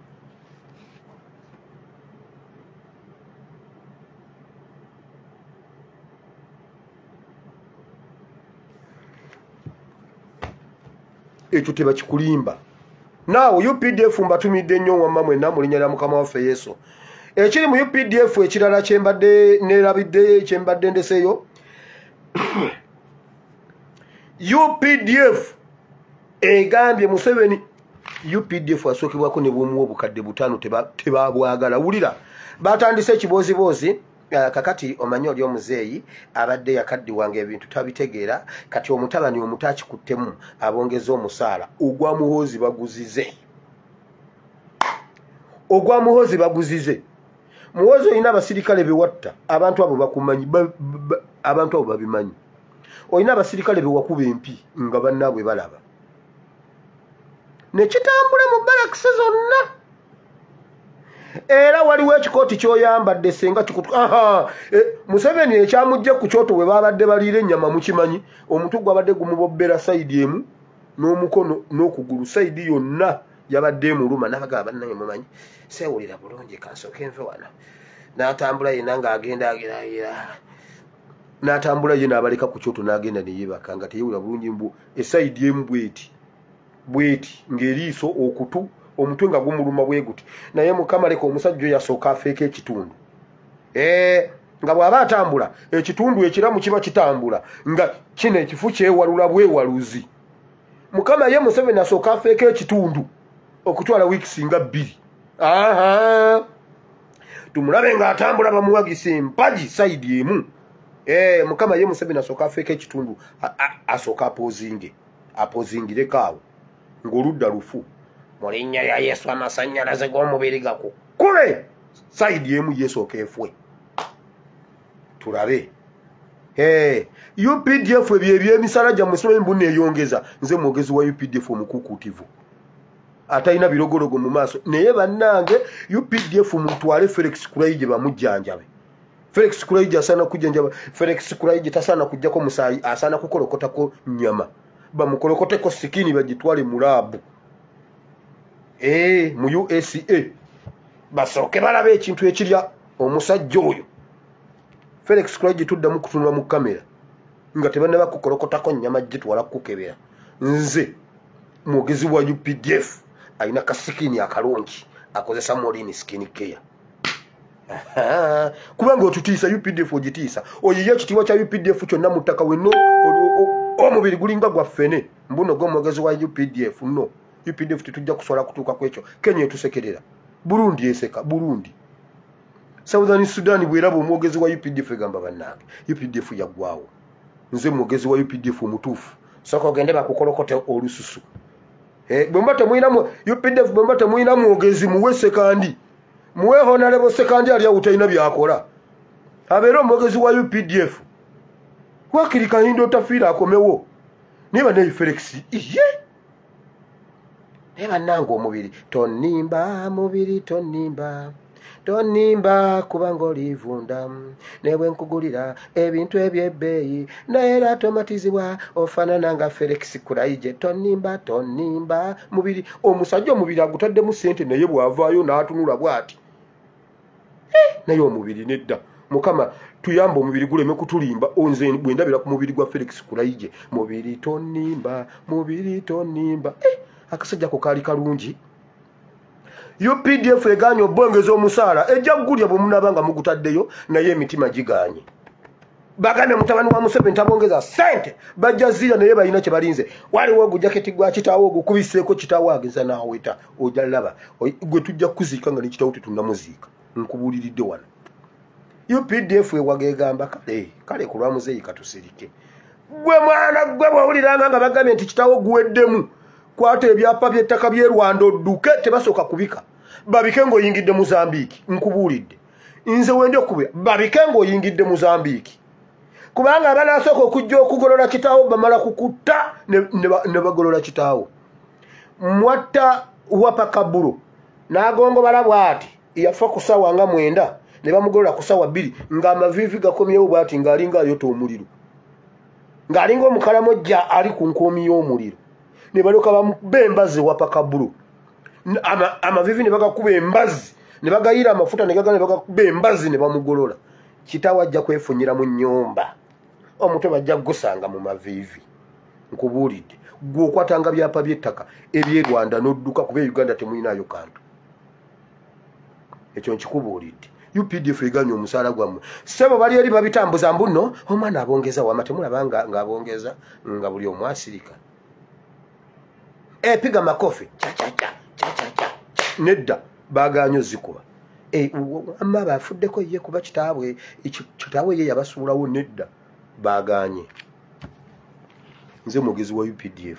Speaker 1: Ekyo tebakikulimba. Naawe UPDF mbatumidde nnyo wamma mwenna mu linnya lya Mukama waffe Yesu. Ekiri mu UPDF ekirala kyembadde neerabidde kyembadde ndeseeyo, UPDF egambye Museveni, UPDF asookebwako ne bwomuwa obukadde 5 tebabwagala. Wulira batandise ekiboozibozi. Kakati omanyi oli omuzeeyi abadde yakaddi wange ebintu tabitegeera, kati omutabani omutaaki kuttemu abongeza omusaala. Ogwa Muhoozi baguzize. Muhoozi olina abasirikale bewatta, abantu abo bakumanyi, abantu abo babimanyi. Olina abasirikale bewakuba empi nga bannaabwe balaba. Ne kitambula mu barakisi zonna. Era waliwo ekikooti ky'oyambadde senga kikutu. Museveni ekyamujje ku kyoto bwe babadde baliira ennyama mukimanyi, omutwe gwabadde gumubobbera sayidi emu n'omukono n'okugulu, sayidi yonna yabadde emuluma. N'abagamba bannange mumanyi seewulira bulungi kansooke nve wano. N'atambula yenna ng'agenda n'atambula ye n'abaleka ku kyoto n'agenda ne yeebaka nga teyewulira bulungi mbu esayidi emu bweti ng'eriiso okutu omutwe nga gumuluma bwe guti. Naye Mukama leka omusajja yasooka afeeko ekitundu. nga bw'aba atambula ekitundu ekiramu kiba kitambula nga kino ekifu kyewalula bwewaluzi. Mukama ye Museveni asooka afeeko ekitundu okutwala wiiki nga 2. Tumulabe ng'atambula bamuwagisa empagi sayidi emu. Mukama ye Museveni asooka afeeko ekitundu asooka apozingireko awo ng'oludda lufu. Mu linnya lya Yesu amasannyalaze g'omubiri gakukube sayidi emu yeesooka efwe. Tulabe UPDF ebyo ebyemisala gyammwe simanyi mbu neeyongeza. Nze mwogezi wa UPDF omukuukutivu atalina birogologo mu maaso, naye bannange UPDF mutwale Felix Kulaije bamujjanjabe. Felix Kulaije asaana kujjanjaba. Felix Kulaije tasaana kujjako musaayi, asaana kukolokotako nnyama. Bamukolokoteko sikini bagitwale mu laabu mu USA basooke balabe ekintu ekirya omusajja oyo. Felix Kulaije tuddamu kutunula mu kamera nga tebannaba kukolokotako nnyama gitwala kukebera. Nze mwogezi wa UPDF alina kasikini akalungi akozesa Molini skin care. Kubanga otutiisa UPDF ogitiisa oyiye ekitiibwa kya UPDF kyonna mu ttaka wenno omubiri gulinga gwaffene mbuno gw'omwogezi wa UPDF. No, UPDF tetujja kusobola kutuuka ku ekyo. Kenya etusekerera, Burundi eseka, Burundi. Southern Sudan bweraba omwogezi wa UPDF egamba bannange UPDF yaggwawo. Nze mwogezi wa UPDF omutuufu sooka ogende bakukolokote olususu. Bwemba temuyinamu UPDF, bwemba temuyina mwogezi muwe sekandi, muwe honorable sekandi ali awo talina byakola abeere omwogezi wa UPDF. Wakiri Kayindo tafiira akomewo niba ne Felix iye neba nango omubiri tonimba mubiri tonimba kubanga olivunda nebwe nkugulira ebintu ebyebbeeyi naye era tomatizibwa ofaanana nga Felix Kulaije. Tonimba mubiri. Omusajja omubiri agutaddemu ssente naye bw'avaayo n'atunula bw'ati naye omubiri nedda. Mukama tuyamba omubiri guleme kutulimba. Nze bwe ndabira ku mubiri gwa Felix Kulaije mubiri tonimba. Akasajja ko kaali kalungi. UPDF eganye obwongeza omusaala ejja gulya bwe munabanga mugutaddeyo naye emitima giganye. Bagane mutabani wa Museveni tabongeza sente bajja zira naye balina kye balinze. Waliwo ogujaketi gwa kitaawo ogukubiseeko kitaawo ageza naaweta ojja laba gwe tujja kuziika nga ne kitaawo tetunnamuziika. Nkubuuliridde wano UPDF ewagegamba kale ku lwa muzeeyi katusirike. Gwe mwana gwe bw'owuliranga nga bagambye nti kitaawo guweddemu kwata ebyapa by'ettaka by'e Rwanda odduke tebasooka kubika babike ng'oyingidde Mozambique. Nkubuulidde nze wendi okubira babike ng'oyingidde Mozambique kubanga abanasooka okujja okugolola kitaawo bamala kukutta ne bagolola kitaawo. Mwatta wapa Kaburo n'agongobala bw'ati yafa ku ssaawa nga 9 ne bamugolola ku ssaawa 2 ng'amaviivi gakomyewo bw'ati ng'alinga ayota omuliro ng'alinga omukalamojja ali ku nkoomi y'omuliro. Ne balyoka bamukuba embazzi wapa Kaburo. Amavivi ne bagakuba embazzi ne bagayira amafuta ne gagana ne bagakuba embazzi ne bamugolola. Kitaawo ajja kwefunyira mu nnyumba. Omutwe bajja gusanga mu mavivi. Nkubuulidde gwe okwatanga byapa by'ettaka eby'e Rwanda n'odduka kuba Uganda temuyinaayo kantu. Ekyo nkikubuulidde. UPDF eganye omusaala gwammwe. Ssebo bali eri babitambuza mbuno omwana abongeza wama temulaba ng'abongeza nga buli omu asirika. Piga makofi nedda baganye ozikuba. Amma bafuddeko ye kuba kitaabwe ye yabasuulawo nedda baganye. Nze mwogezi wa UPDF.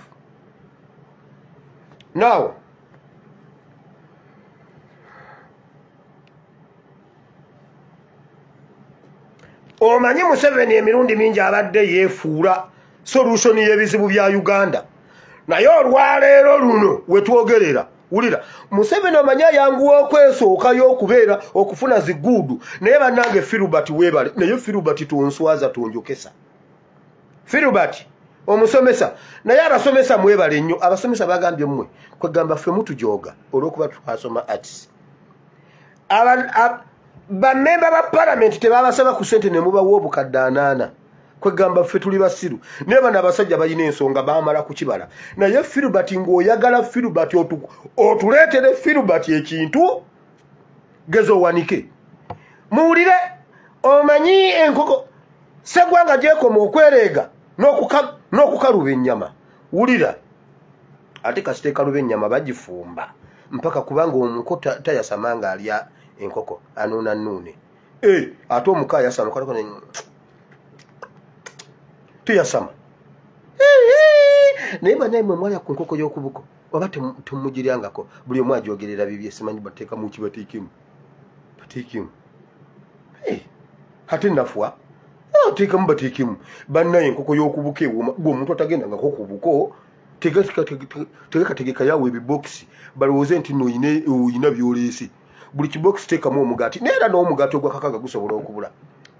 Speaker 1: Now omanyi Museveni emirundi mingi abadde yeefuula solution y'ebizibu bya Uganda. Naye olwaleero luno wetwogerera wulira Museveni omanya yanguwa okwesookayo okubeera okufuna ziguudu naye bannange Filbert weebale naye Filbert tonswaza tonjokesa. Filbert omusomesa naye abasomesa mwebale nnyo. Abasomesa bagambye mmwe kwegamba ffe mutujooga olw'okuba twasoma arts. Bammemba ba parliament tebabasaba ku ssente ne mubawa obukadde 8 kwegamba ffe tuli basiru naye bano abasajja balina ensonga baamala kukibala. Naye Filbert ng'oyagala Filbert otuleetere Filbert ekintu gezo owanike muwulire omanyi enkoko Ssegwanga gyekoma okwereega n'okukaluba ennyama. Wulira ate kasite kaluba ennyama bagifumba mpaka kubanga omuko tayasama nga alya enkoko anuuna nnuune. Ate omuka ayasama kalako ne tuyasama. Naye banaye mwalya ku nkoko y'okubuko oba temugiryangako buli omu agyogerera bibye simanyi bateeka mu ki bateekemu. Ate nafuwa teekamu bateekemu bannaye enkoko y'okubuka ewoma gwe omuntu atagendangako ku buko tegekategeka yawe ebibokisi balowooze nti no oyina byoleese. Buli kibokisi teekamu omugaati neera n'omugaati ogwakakaga gusobola okubula.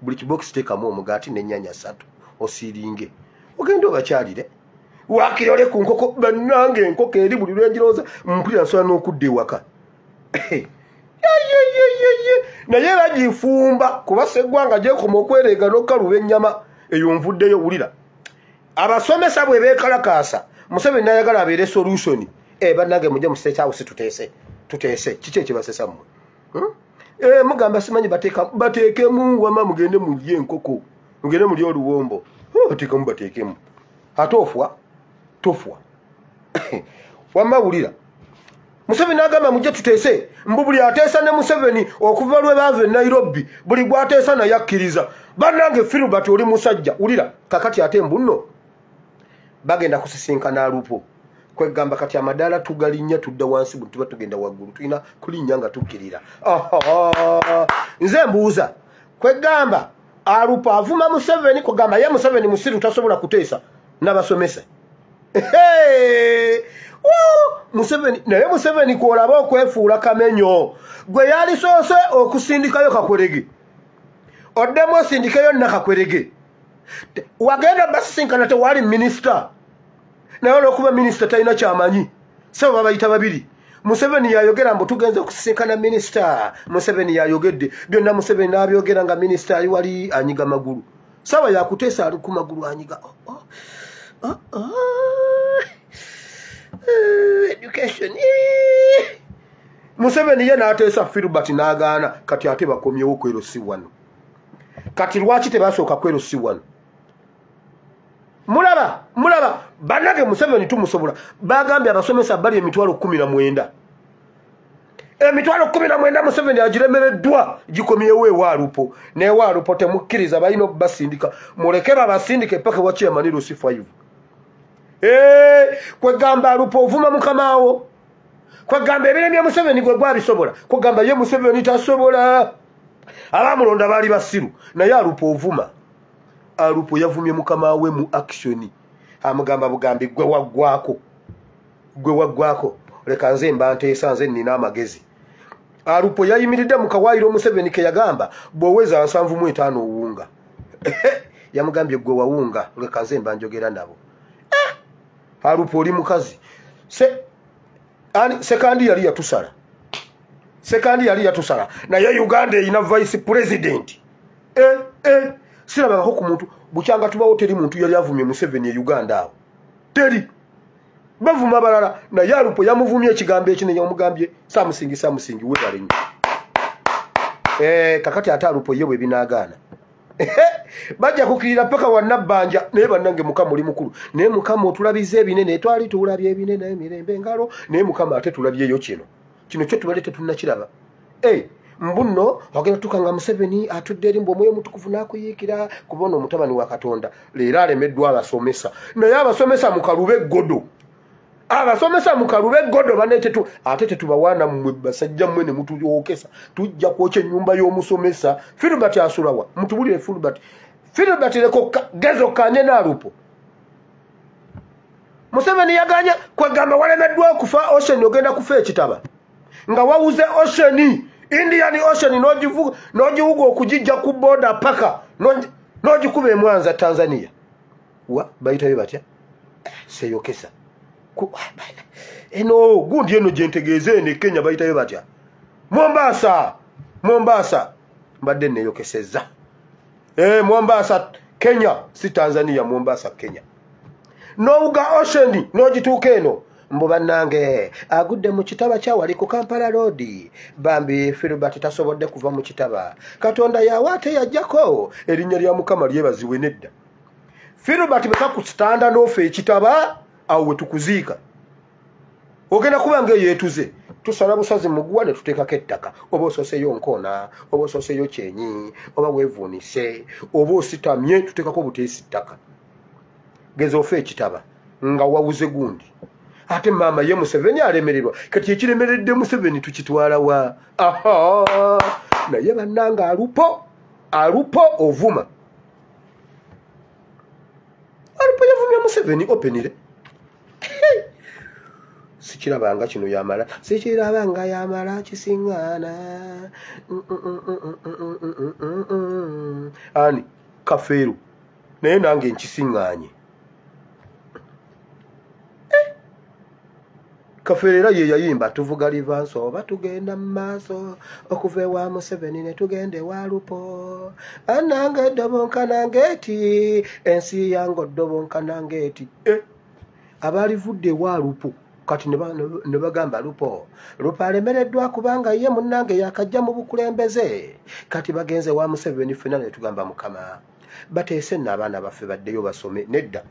Speaker 1: Buli kibokisi teekamu omugaati n'ennyanya 3 osiiringe ogende obakyalire wakirole ku nkoko bannange enkoko eri buli lwenjirooza mpulira nsobola n'okudda ewaka. Naye bagifumba kuba Sseggwanga gyekoma okwereega n'okukaluba ennyama eyo nvuddeyo. Wulira abasomesa bwe beekalakaasa Museveni n'ayagala abeere solution. Bannange mujje mu State House tuteese kiki ekibasesa mmwe? Mugamba simanyi bateekemu wama mugende mulye enkoko mugende mulye oluwombo bateekemu ate tofwa wamma. Wulira Museveni agamba mujje tuteese mbu buli ateesa ne Museveni okuva lwe baava e Nairobi buli gwateesa naye akkiriza. Bannange Filbert oli musajja. Wulira kakati ate mbuno bagenda kusisinkana alupo kwegamba kati amadaala tugalinnya tudda wansi bwe tuba tugenda waggulu tulina kulinnya nga tukkirira. Nze mbuuza kwegamba alupo avuma Museveni kugamba ye Museveni musiru tasobola kuteesa n'abasomesa. Museveni naye Museveni kwolaba okwefuula kamenyo gwe yali soose okusindikayo Kakwerege oddemu osindikayo Nakakwerege wagenda basisinkana tewali minisita naye olw'okuba minisita talina kyamanyi sebo babayita babiri. Museveni yayogera mbu tugenze okusisinkana minisita. Museveni yayogedde byonna Museveni n'abyogera nga minisita ali wali anyiga magulu. Sawa yakuteesa ali ku magulu anyiga. Education. Museveni ye n'ateesa Filbert n'agaana kati ate bakomyewo kwero si wano. Kati lwaki tebasooka kwero si wano? Mulaba bannage Museveni tumusobola bagambye abasomesa bali emitwalo 19. Emitwalo 19 Museveni agiremereddwa gikomyewo ewaalupo n'ewaalupo temukkiriza balina obbasindika muleke babasindike paka wa chairman Lucy 5. Kwegamba alupo ovuma mukamaawo kwegamba ebiremye Museveni gwe gwabisobola kwegamba ye Museveni tasobola. Abamulonda baali basiru naye alupo ovuma. Alupo yavumye mukamaawe mu action amugamba bugambi gwe waggwako leka nze mba nteesa nze nina amagezi. Alupo yayimiridde mu kawaayiro Museveni ke yagamba bw'oweza 75 owunga. Yamugambye gwe wawunga leka nze mba njogera nabo. Alupo oli mukazi sekandi yali yatusala naye Uganda erina vice president. Sirabako ku muntu bukyanga tubawo teri muntu yali avumye Museveni e Uganda awo teri bavuma balala naye Alupo yamuvumye ekigambo ekinene yamugambye samusingi webale nnyo. Kakati ate Alupo ye bwe binaagaana bajja kukirira paka wannabbanja naye bannange Mukama oli mukulu naye Mukama otulabize ebinene twali tulabye ebinene emirembe engalo naye Mukama ate tulabyeyo kino kyo tubalete tunnakiraba. Mbuno wagenda tukanga Museveni atudde eri mbu omwoyo mutukuvu n'akuyiikira kubona omutabani wa Katonda leero alemeddwa abasomesa naye abasomesa mukalube eggodo. Abasomesa mukalube eggodo banetetu ate tetubawaana mmwe basajja mmwe ne mutuyookesa tujja kwokya ennyumba y'omusomesa. Filbert asulawa mutubulire Filbert leko gezo kanye n'Alupo. Museveni yaganya kwegamba walemeddwa okufa Ocean ogenda kufa ekitaba nga wawuze Ocean Indian Ocean n'ogiwuga okugijja ku border paka n'ogikuba e Mwanza Tanzania. Bayitayo batya seyokesa gundi eno gyentegeeze ne Kenya bayitayo batya Mombasa mbadde neyokeseza. Mombasa Kenya si Tanzania. Mombasa Kenya n'owuga Ocean n'ogituuka eno mbu bannange agudde mu kitaba kyawali ku Kampala Road bambi Filbert tasobodde kuva mu kitaba Katonda yawa ate yajjako erinnya lya Mukama lyebazibwe nedda Filbert beka ku standa n'ofe ekitaba awo we tukuziika ogenda kuba yeetuze tusala busazi muguwa ne tuteekako ettaka oba ososeyo nkoona oba ososeyo kyenyi oba weevuunise oba ositamye tuteekako buteesi ttaka geza ofe ekitaba nga wawuze gundi ate maama ye Museveni alemererwa kati ekiremeredde Museveni tukitwala wa naye bannanga alupo ovuma alupo yavumya Museveni openire sikirabanga kino yamala sikirabanga yamala kisiŋŋaana ani kafeeru naye nange nkisiŋŋaanye kafeero era ye yayimba tuvuga livanso oba tugenda mu maaso okuva ewa Museveni ne tugenda ewa Lupo anange eddobonkanangeeti ensi yange oddobonkanangeeti abalivudde ewa Lupo kati ne bagamba Lupo alemereddwa kubanga ye munnange yakajja mu bukulembeze kati bagenze wa Museveni ffenna ne tugamba Mukama bateese nno abaana baffe baddeyo basome nedda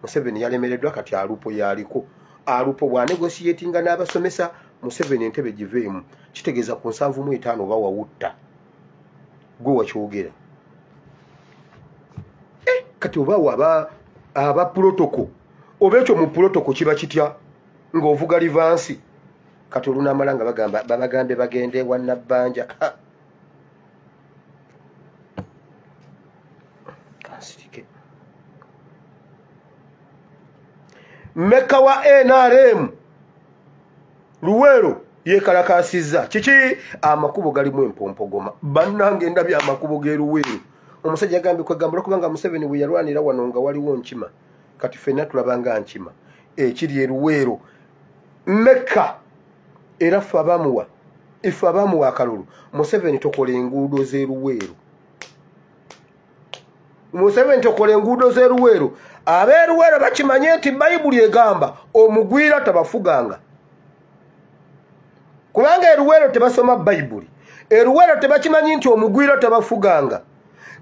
Speaker 1: Museveni yalemereddwa kati Alupo yaliko Alupo bwanegosietinga n'abasomesa Museveni entebe giveemu kitegeeza ku 75 oba wawutta gwe wakyogera kati oba aba protocol oba ekyo mu protocol kiba kitya ng'ovuga livansi kati olunamala nga babagambe bagende ewa Nabbanja kansirike Meka wa NRM Luwero yekalakasizza kiki amakubo galimu empompogoma bannange ndabye amakubo ge Luwero omusajja yagambye kwegambula kubanga Museveni we yalwanira wano nga waliwo nkima kati ffenna tulabanga nkima ekiri Luwero Meka era ffe abamuwa akalulu Museveni tokola enguudo ze Luwero Museveni tokola enguudo ze Luwero abeeruwero bakimanye nti Bayibuli egamba omugwira tabafuganga kubanga eruwero tebasoma Bayibuli eruwero tebakimanyi nti omugwira tabafuganga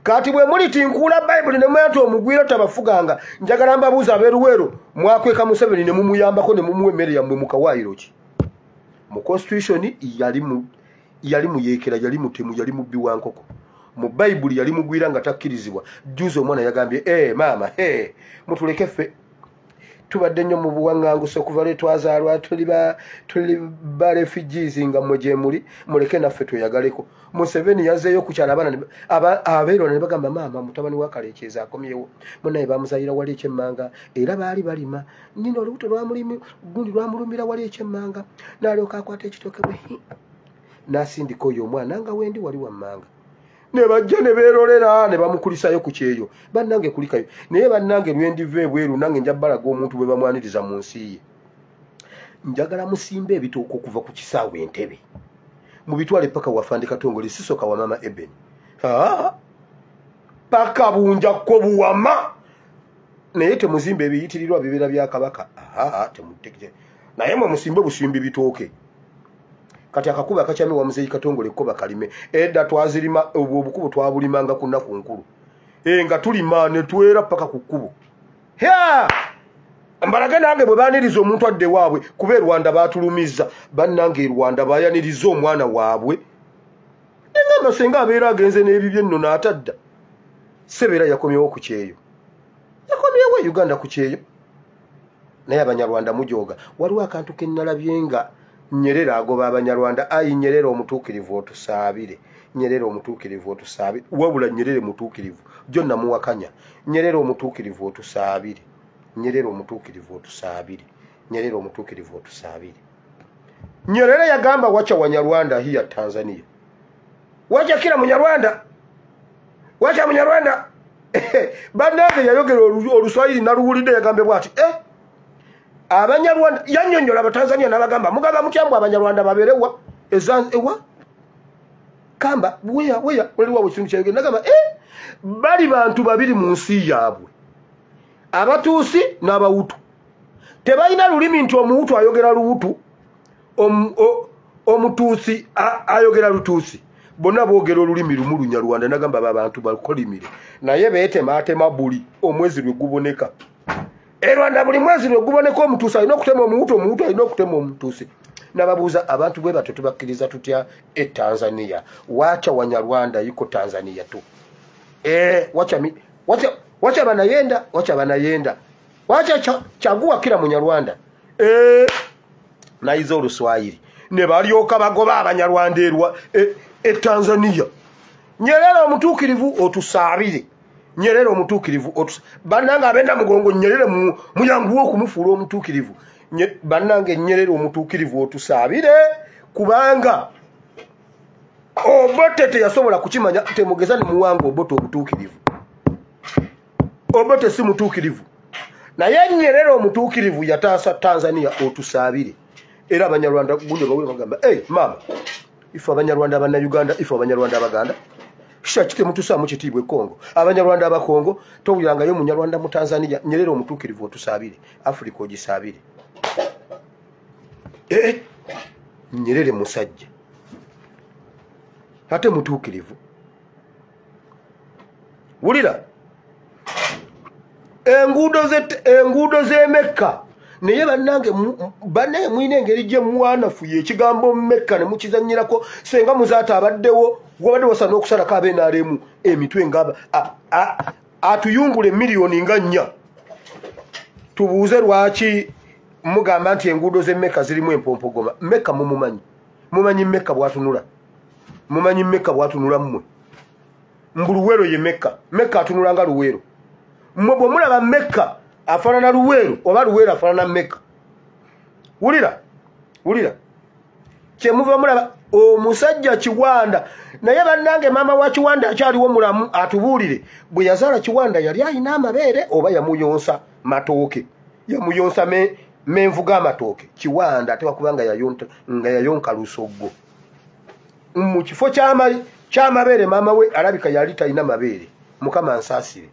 Speaker 1: kati bwe mulitinkula Bayibuli ne mwanti omugwira tabafuganga njagala mbabuuza abeeruwero mwakweka Museveni ne mumuyambako ne mumuwa emmere yammwe mu kawaayiro ki mu constitution yali muyeekera yali mutemu yali mubbi wa nkoko mu Bayibuli yali mugwira nga takkirizibwa juzi omwana yagambye maama mutuleke ffe tubadde nnyo mu buwaŋŋanguse okuva lwe twazaalwa tuli ba refugees nga mmwe gye muli muleke naffe tweyagaleko Museveni yazzeeyo okukyala abaana abeerona ne bagamba maama mutabani wa Kaleekyezi akomyewo munnaye bamuzaalira wali ekyemmanga era baali balima nnyina olubuto gundi lwamulumira wali ekyemmanga n'alyoka akwata ekitooke bwe n'asindika oyo omwana nga wendi wali wammanga ne bajja ne beerolera ne bamukulisayo ku kyeyo bannange kulikayo naye bannange lwendiva ebweru nange nja balaga omuntu bwe bamwaniriza mu nsi ye njagala musimba ebitooka okuva ku kisaawe Entebbe mu bitwale paka wafande Katongole sisoka wa mama Eben paka bunjakko buwama naye temuzimba ebiyitirirwa bibeera bya Kabaka temutekije naye mwe musimbe busimbi bitooke kati akakuba akakyame wa muzeyi Katongole ko bakalime edda twazirima obukubo twabulimanga ku nnaku nkulu nga tulima ne twera paka ku kkubo mbalage nange bwe baaniriza omuntu adde waabwe kuba Rwanda baatulumiza bannange Rwanda baayaniriza omwana waabwe engamba senga abeera agenze n'ebibye nno n'atadda Sebeera yakomyewo ku kyeyo yakomyewo Uganda ku kyeyo naye Abanyarwanda mujoga waliwo akantu ke nnalabye nga Nyerere agoba Abanyarwanda Ayi Nyerere omutuukirivu otusaabire Nyerere omutuukirivu otusaabire wabula Nyerere mutuukirivu jonna muwakanya Nyerere omutuukirivu otusaabire Nyerere omutuukirivu otusaabire Nyerere omutuukirivu otusaabire Nyerere yagamba wacha Wanyarwanda hiya Tanzania wacha kila Munyarwanda wacha Munyarwanda bannange yayogera Oluswayiri naluwulidde yagambe bwati Abanyarwanda yannyonnyola Abatanzania n'abagamba mugamba mukyambu Abanyarwanda babeerewa ewa kamba weya waliwo ekintu kyayogera nagamba bali bantu babiri mu nsi yaabwe Abatuusi n'Abawutu tebalina lulimi nti omuhutu ayogera luhutu omutuusi ayogera lutuusi bonna boogera olulimi lumu Lunyarwanda nagamba babantu bakolimire naye beetemaatema buli omwezi lwe guboneka Rwanda buli mwezi lwe guboneka omutuusi alina okutema omuhutu alina okutema omutuusi nababuuza abantu bwe batyo tubakkiriza tutya Tanzania wacha Wanyarwanda yuko Tanzania tu wacha banayenda wacha chagua kila Munyarwanda naizo Oluswayiri ne balyoka bagoba Abanyarwanda erwa Tanzania Nyerere omutuukirivu otusaabire Nyerere omutuukirivu bannanga abenda mugongo Nyerere muyanguwa okumufuula omutuukirivu bannange Nyerere omutuukirivu otusaabire kubanga Obote teyasobola kukimanya temugeza ne muwanga Obote obutuukirivu Obote si mutuukirivu naye Nyerere omutuukirivu yataasa Tanzania otusaabire era Abanyarwanda gundi bawe bagamba mama ife Abanyarwanda Abannayuganda ife Abanyarwanda Abaganda kishakite mutusaamu kitiibwe Kongo Abanyarwanda Abakongo towulirangayo Munyarwanda mu Tanzania Nyerere omutuukirivu otusaabire Afrika ogisaabire Nyerere musajja ate mutuukirivu wulira enguudo z'Emekka naye bannange mwine engeri gye mwanafuye ekigambo Mekka ne mukizannyirako senga muzaata abaddewo gwabadde wasana okusalako ab'NRM emitwe ngaba atuyungule miliyoni nga 4 tubuuze lwaki mugamba nti enguudo z'Emekka zirimu empompogoma Mekka mumanyi Mekka bwatunula mumanyi Mekka bwatunula mmwe mbuluwero ye Mekka atunula nga luwero mmwe bwe mulaba Mekka afaanana luweero oba luweero afaanana Mekka wulira kyemuva mulaba omusajja Kiwanda naye bannange maama wa Kiwanda akyaliwo mulamu atubuulire bwe yazaala Kiwanda yali alina amabeere oba yamuyonsa matooke yamuyonsa menvu g'amatooke Kiwanda ate wakubanga yayonka lusoggo mu kifo ky'amabeere maama we alabika yali talina mabeere Mukama nsaasire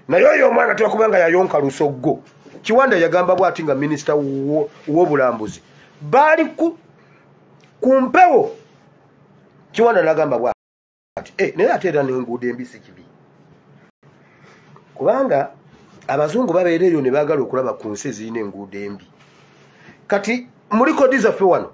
Speaker 1: naye oyo omwana tewakubanga yayonka lusoggo Kiwanda yagamba bw'ati nga minisita w'obulambuzi baali ku mpewo Kiwanda nagamba bw'ati naye ate era n'enguudo embisi kibi kubanga abazungu babeera eyo ne baagala okulaba ku nsi ezirina enguudo embi kati muri kodi zaffe wano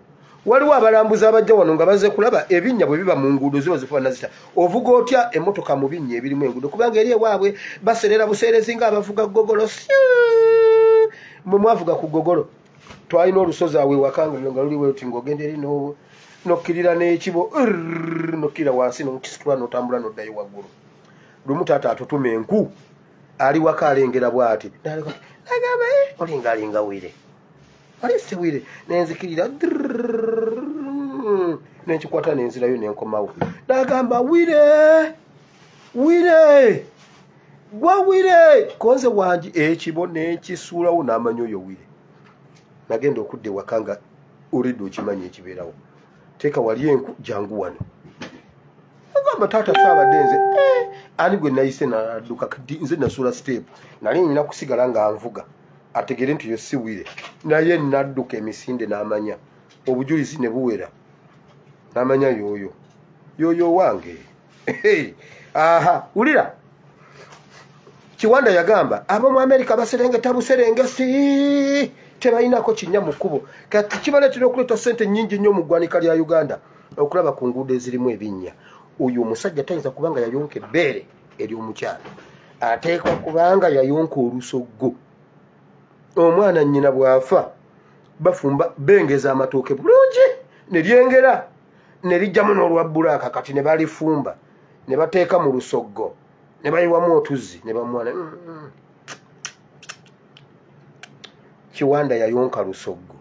Speaker 1: waliwo abalambuzi abajja wano nga bazze kulaba ebinnya bwe biba mu nguudo ziba zifaanana zita ovuga otya emmotoka mu binnya ebirimu enguudo kubanga eri ewaabwe baserera buseerezi ng'abavuga gogolo mwe mwavuga ku gogolo twalina olusozi awe wakanga nga luliwo oti ng'ogenda eri nokkirira n'ekibo nokkirira wansi nokisitula n'otambula n'oddayo waggulu lumu taata atutuma enku ali waka alengera bw'ati nagamba olingalinga wire alese wire nenzikirira nenkikwata nenzirayo nenkomawo nagamba wire gwa wire konze wangi ekibo nekisuulawo n'amanyi oyo wire nagenda okudda ewaka nga olidde okimanyi ekibeerawo teeka wali enku jangu wano agamba taata saabadde nze ani gwe nayise nadduka nze nasuula step nali nina kusigala nga nvuga ategere nti yo si wire naye nadduka emisinde n'amanya obujulizi ne buwera n'amanya yoyo wange aha wulira Kiwanda yagamba ab'omu Amerika baserengeta buserengesi tebayinako kinnya mu kkubo kati kibaleetera okuleeta ssente nnyingi nnyo mu ggwanika lya Uganda okulaba ku nguudo ezirimu ebinnya oyo omusajja tayinza kubanga yayonka ebbeere ery'omukyala ateekwa kubanga yayonka olusoggo omwana nnyina bw'afa bafumba bengeza amatooke bulungi ne lyengera ne lijjamu n'olwa bbulaaka kati ne balifumba ne bateeka mu lusoggo ne bayiwamu otuzzi ne bamwana Kiwanda yayonka lusoggo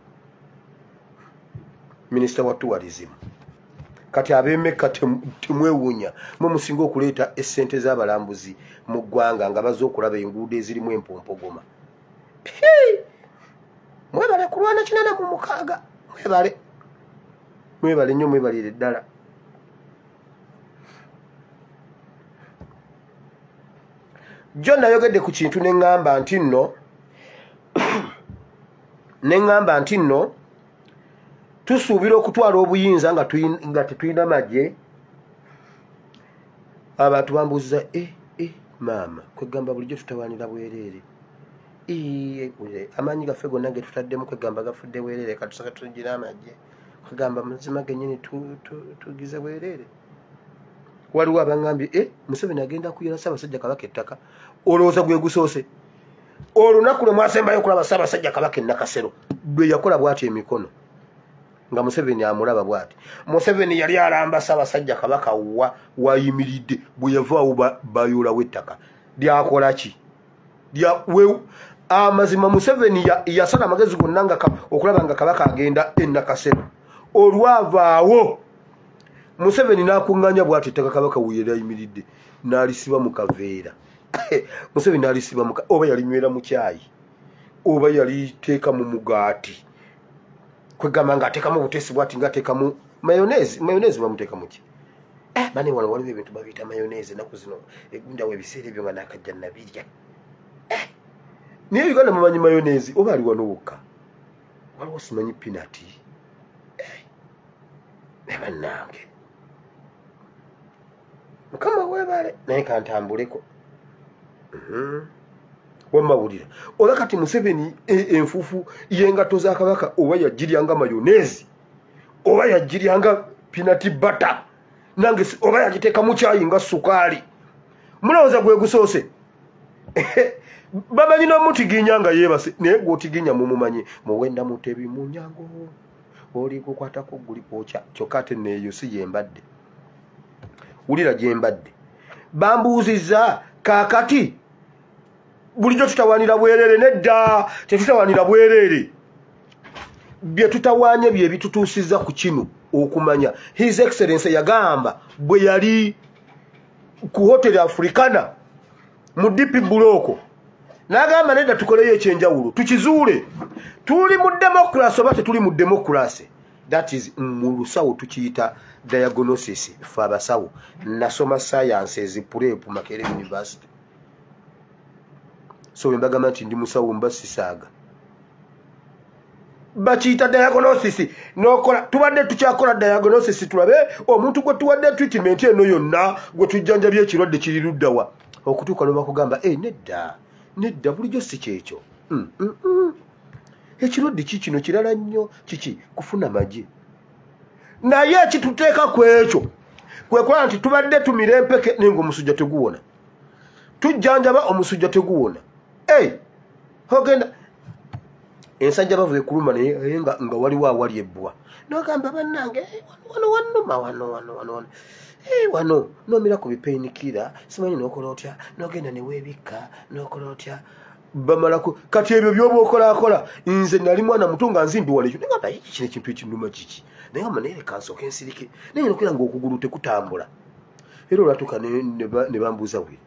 Speaker 1: minisita wa tourism kati ab'Emekka temwewuunya mwe musinga okuleeta essente z'abalambuzi mu ggwanga nga bazze okulaba enguudo ezirimu empompogoma mwebale kulwana 86 mwebale nnyo mwebalire ddala John nayogedde ku kintu ne ŋŋamba nti nno neŋŋamba nti nno tusuubira okutwala obuyinza nga tetulina magye. Abantu bambuuza maama kwegamba bulijjo tutawaanira bwereere. Amaanyi gaffe gonna ge tutaddemu kwegamba gafudde bwereere katusaka tugira amagye kwegamba mazima gennyini tugize bwereere. Waliwo abaŋŋambye Museveni agenda kuyera Ssaabasajja Kabaka ettaka. Olowooza gwe gusoose? Olunaku lwe mwasembayo okulaba Ssaabasajja Kabaka e Nakasero lwe yakola bw'ati emikono nga Museveni amulaba bw'ati. Museveni yali alamba Ssaabasajja Kabaka wayimiridde bwe yavaawo bayoolawo ettaka. Lyakola ki? Amazima Museveni yasala amagezi gonna okulaba nga Kabaka agenda e Nakasero. Olwavaawo Museveni n'akuŋŋaanya bw'ati ettaka Kabaka we yali ayimiridde n'alisiba mu kaveera. Museveni n'alisiba oba yalinywera mu caayi oba yaliteeka mu mugaati. Kwegamba ng'ateekamu obuteesi bw'ati ng'ateekamu mayoneezi bamuteeka mu ki? Bane wano waliwo ebintu babiyita mayoneezi ennaku zino egundawo ebiseera ebyo nga naakajja nabirya. Naye Uganda mumanyi mayoneezi oba ali wano wokka? Waliwo simanyi pinati. Bannange Mukama weebale naye kantambuleko. Wamawulira oba kati Museveni enfuufu y'engatto za Kabaka oba yagiryanga mayoneezi oba yagiryanga pinati bata nange oba yagiteeka mu caayi nga sukaali. Mulowooza gwe gusoose? Bamanyi n'omutiginya nga yeebase naye gw'otiginya mumumanyi muwenda mutebi munyago oli kukwatako guli kwokya kyokka ate neeyo si yembadde. Wulira gye mbadde. Bambuuzizza kaakati bulijjo tutawaanira bwereere. Nedda tetutawaanira bwereere. Bye tutawaanye bye bitutuusizza ku kino okumanya. His Excellency yagamba bwe yali ku hoteli Africana mu DP Buloko n'agamba nedda tukoleyo ekyenjawulo tukizuule. Tuli mu democracy oba tetuli mu democracy? That is mu lusawo tukiyita diagnosis. Ffe abasawo nasoma sciences prep Makerere University. So mbagamba nti ndi musawo mbasisaaga. Bakiyita diagnosis nokola tubadde tukyakola diagnosis tulabe omuntu gwe tuwadde treatment eno yonna gwe tujjanjabye ekirwadde kiri luddawa okutuuka lwe bakugamba nedda bulijjo si kyekyo. Ekirwadde kikino kirala nnyo kiki kufuna magye. Naye ekituteeka ku ekyo kwe kola nti tubadde tumira empeke nenga omusujja teguwona. Tujjanjaba omusujja teguwona. Ogenda ensajja bavuye kuluma naye nga waliwo awali ebbwa. N'ogamba bannange wano nomira ku bipeinikira simanyi n'okola otya n'ogenda ne weebikka n'okola otya bamalako kati ebyo by'oba okolakola. Nze nali mwana muto nga nzimbiwala ekyo naye nga kino ekintu ekinnuma kiki naye nga naye leka nsooke ensirike naye nokera ng'okugulu tekutambula. Era olwatuuka ne bambuuza we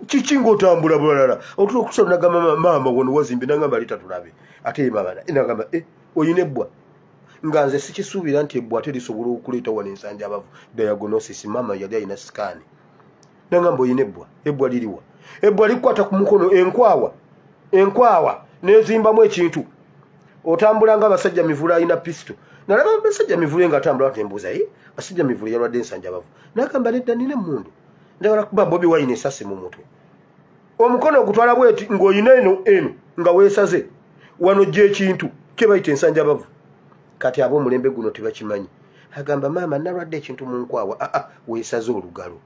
Speaker 1: kiki ng'otambula bulala otuula okusala nagamba maama wano wazimbi nagamba ali tatulabe ate ye maama nagamba oyina ebbwa nga nze sikisuubira nti ebbwa ate lisobola okuleeta wano ensanja abavu. Diagnosis maama yali alina sikaani nagamba oyina ebbwa liriwa? Ebbwa likwata ku mukono enkwawa nezimbamu ekintu. Otambula nga abasajja mivule alina pisto. Nalaba abasajja mivule nga atambula batembuuza basajja mivule yalwadde ensanja abavu. Nagamba nedda nina emmundu njagala kuba Bobi Wine esasi mu mutwe. Omukono ogutwala bweti ng'oyina eno nga weesaze wano gy'ekintu kye bayita ensanja abavu. Kati ab'omulembe guno tebakimanyi. Agamba maama nalwadde ekintu mu nkwawa. Weesaze olugalo.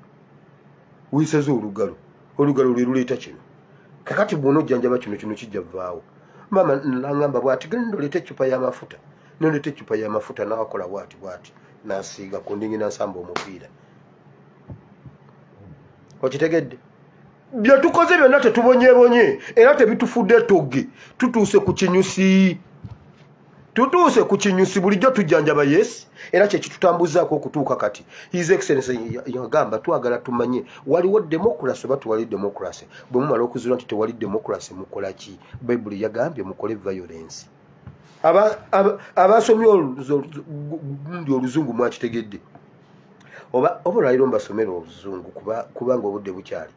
Speaker 1: Olugalo lwe luleeta kino. Kakati bw'onojjanjaba kino kijja vaawo. Maama nangamba bw'ati genda oleete eccupa y'amafuta. N'oleeta eccupa y'amafuta n'akola bw'ati n'asiiga ku ndingi n'asamba omupiira. Okitegedde? Bye tukoze byonna tetubonyebonye era tebitufudde togge. Tutuuse ku kinyusi bulijjo tujjanjaba yes era kye kitutambuzaako okutuuka kati. His Excellency yagamba twagala tumanye waliwo democracy oba tewali democracy. Bwe mumala okuzuula nti tewali democracy mukola ki? Bayibuli yagambye mukole violence. Abasomye oluzungu mwakitegedde oba olwaliro mbasomera oluzungu kubanga obudde bukyali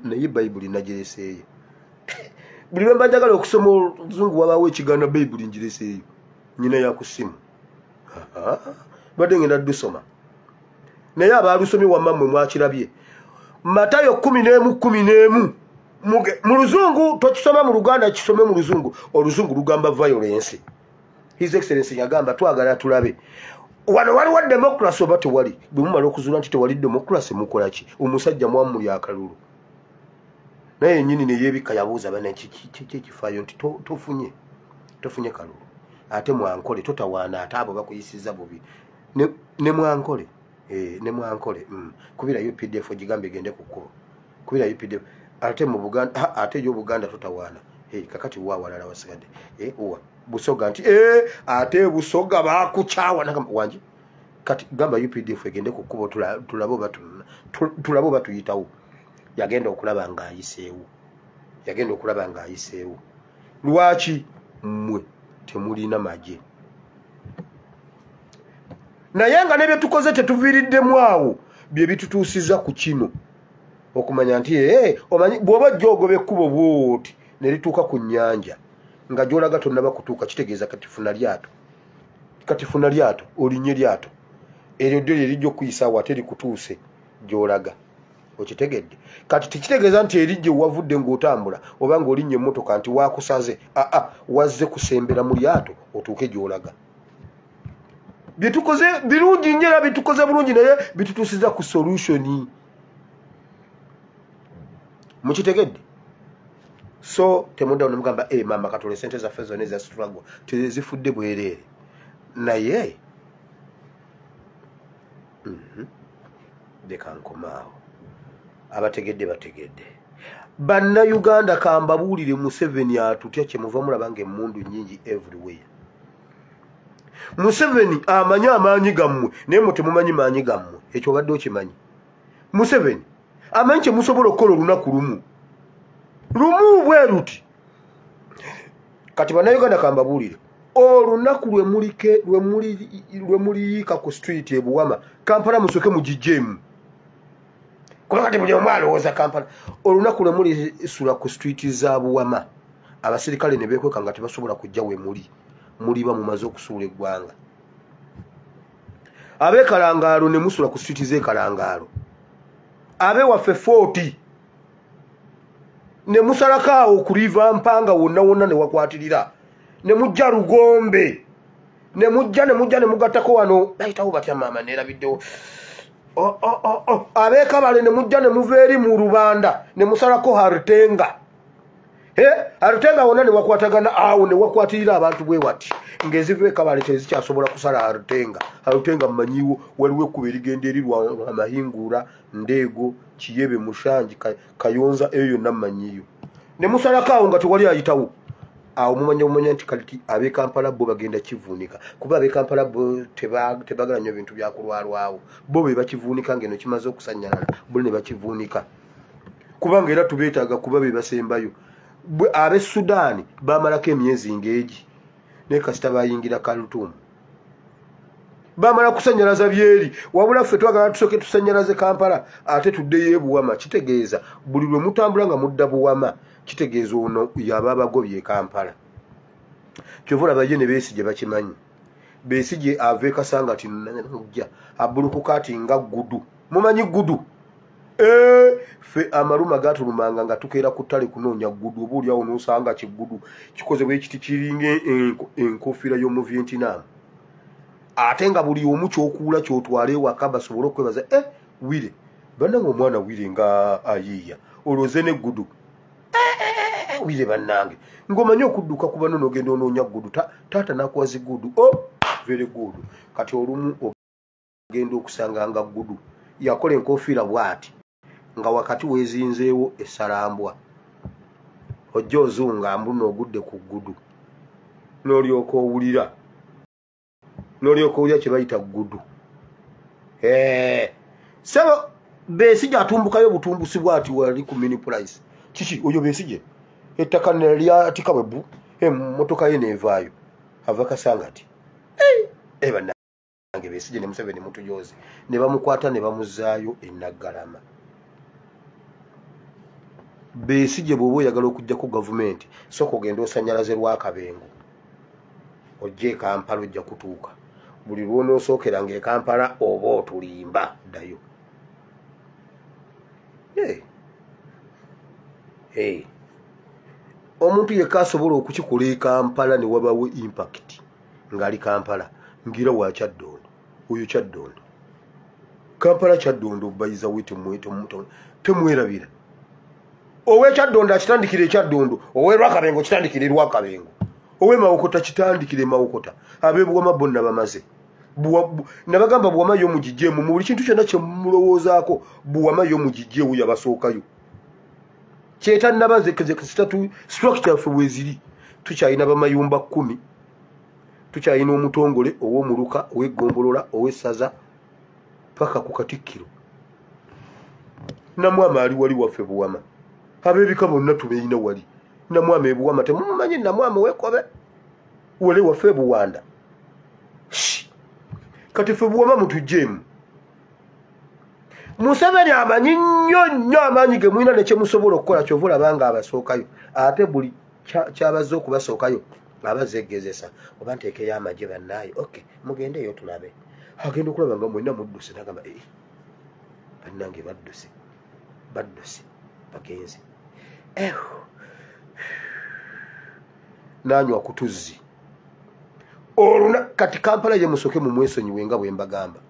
Speaker 1: naye Bayibuli nagireseeyo. buli lwe mba njagala okusoma oluzungu wabaawo ekigaana bayibuli ngireseeyo nyina yakusimu badde ngenda ddusoma naye abaalusomye wammammwe mwakirabye Matayo 11:11 mu luzungu tokisoma mu Luganda kisome mu luzungu oluzungu lugamba violence. His Excellency yagamba twagala tulabe wano waliwo democracy oba tewali bwe mumala okuzuula nti tewali democracy mukola ki omusajja mwamuli akalulu naye nyini ne yeebika yabuuza bana kifaayo nti tofunye kalulu ate mwankole totawaana ate abo bakuyisiza bubi ne mwankole ne mwankole kubira UPDF ogigambe gende ku kkubo kubira UPDF ate mu Buganda ate yo Buganda totawaana kakati wa walala wasigadde uwa busoga nti ate busoga bakuchawa wanji kati gamba UPDF egende ku kkubo tulabo batuyitawo yagenda okulaba nga ayiseewo lwaki mmwe temulina maje naye nga nebye tukoze tetuviiriddemu awo bye bitutuusiza ku kino okumanya nti omanyi bw'oba jjogoba ekkubo bwoti ne lituuka ku nnyanja nga gy'olaga tonnaba kutuuka kitegeeza katifuna lyato olinye lyato eryo ddyo erijja okuyisa awo ate likutuuse gy'olaga okitegedde kati tekitegeeza nti erijje wavudde ng'otambula oba ng'olinnye emmotoka nti waakusaze wazze kusembera mu lyato otuuke gy'olaga byetukoze birungi nnyo era bitukoze bulungi naye bitutuusiza ku solutioni mukitegedde so temuddawo nemugamba mama katole sente zaffe zonna eza struggle tezifudde bwereere naye leka nkomaawo abategedde bategedde bannayuganda kambabuulire Museveni atutya kyemuva mulaba nga emmundu nnyingi everywhere Museveni amanyi amaanyi gammwe naye mwe temumanyi maanyi gammwe ekyo obadde okimanyi Museveni amanyi kye musobola okukola olunaku lumu bwe ruti kati bannayuganda kambabuulire olunaku lwe muliyiika ku street ebuwama Kampala musooke mugijjeemu kuba kati buli omu alowooza Kampala olunaku lwe mulisula ku street za buwama abasirikale ne beekweka nga tebasobola kujja we muliba mumaze okusuula eggwanga ab'ekalangaalo ne musula ku street z'ekalangaalo waffe 40 ne musalako awo kuliva Mpanga wonna ne wakwatirira ne mujja Lugombe ne mujja ne mugattako wano bayitawo batya maama neerabiddewo ab'Ekabale ne mujja ne muva eri mu Rubanda ne musalako Harutenga Harutenga wonna ne wakwatagana awo ne wakwatirira abantu bwe wati ng'eziva Ekabale tezikyasobola kusala Harutenga mmanyiwo waliwo ekkuba erigenda eri lwa Mahinguura Ndeego Kiyebe Mushanji Kayonza eyo yonna mmanyiyo ne musalako awo nga tewali ayitawo awo mumanya nti kati ab'e Kampala bo bagenda kivuunika kuba ab'e Kampala bo tebagala nnyo bintu byakulwalwawo bo be bakivuunika ngeno kimaze okusanyalala bo ne bakivuunika kubanga era tubeetaaga kuba be basembayo ab'e Sudaani bamalako emyezi ng'egi naye kasita bayingira Khartoum bamala kusanyalaza byeri wabula ffe twagala tusooke tusanyalaze Kampala ate tuddeyo ebuwama kitegeeza buli lwe mutambula nga mudda buwama kitegeeza ono yaba abagobye Kampala kyova olaba ye ne Besigye bakimanyi Besigye ava Kasanga ati nojja abulukuka ati nga gudu mumanyi gudu ffe amaluma gatulumanga nga tukeera ku ttale kunoonya gudu oba oliawo n'osanga kigudu kikoze bwe kiti kiringa enkofiira y'omu Vietnam ate nga buli omu kyokuula kyotwala ewaka basobole okwebaza wire bannange omwana wire nga ayiiya olwoze n'eggudu wire bannange ng'omanyi okudduka ku bano n'ogenda onoonya ggudu taata nakuwa ziggudu very good kati olumu ogenda okusanga nga ggudu yakola enkofiira bw'ati nga wakati weezinzeewo essalambwa ojja ozunga mbuno ogudde ku ggudu n'olyoka owulira kye bayita ggudu sebo Besigye atumbukayo butumbusi bw'ati wali ku mini price kiki oyo Besigye ettaka nelyatika bwebu emmotoka ye neevaayo ava Kasangati bannange Besigye ne Museveni mutujoozi ne bamukwata ne bamuzaayo e Naggalama Besigye bw'oba oyagala okujja ku gavumenti sooka ogenda osanyalaze Lwakabengo ojje Kampala ojja kutuuka buli lw'onoosookeranga e Kampala oba otulimba ddayo. Omuntu yekka asobola okukikola e Kampala ne wabawo impact ng'ali Kampala ngira wa Kyaddondo oyo Kyaddondo Kampala Kyaddondo bayiza wete temwerabira owe Kyaddondo akitandikira e Kyaddondo owe Lwakabengo kitandikira e Lwakabengo owe Mawokota kitandikira e Mawokota abeebuwama bonna bamaze nabagamba buwama yo mugijjeemu mu buli kintu kyonna kye mulowoozaako buwama yo mugijjeewo yabasookayo kyetannabaze kisitatu structure ffe bweziri tukyalina bamayumba 10 tukyalina omutongole ow'omuluka ow'eggombolola ow'essaza paka ku Katikkiro namwama ali wali waffe buwama ab'ebika bonna tubeeyina wali namwama ebuwama temumumanyi namwama wekobe wale waffe buwanda kati ffe buwama mutujjeemu Museveni amanyi nnyo amaanyi ge mulina ne kye musobola okukola kyova olabanga abasookayo ate buli kyabazze okubasookayo abazeegezesa oba nteekeyo amagye bannaayo mugendeeyo tulabe agenda okulaba nga mwenna mudduse nagamba bannange badduse bagenzi nanywa kutuzzi oluna kati Kampala ye musoke mu mwesonyiwe nga bwe mbagamba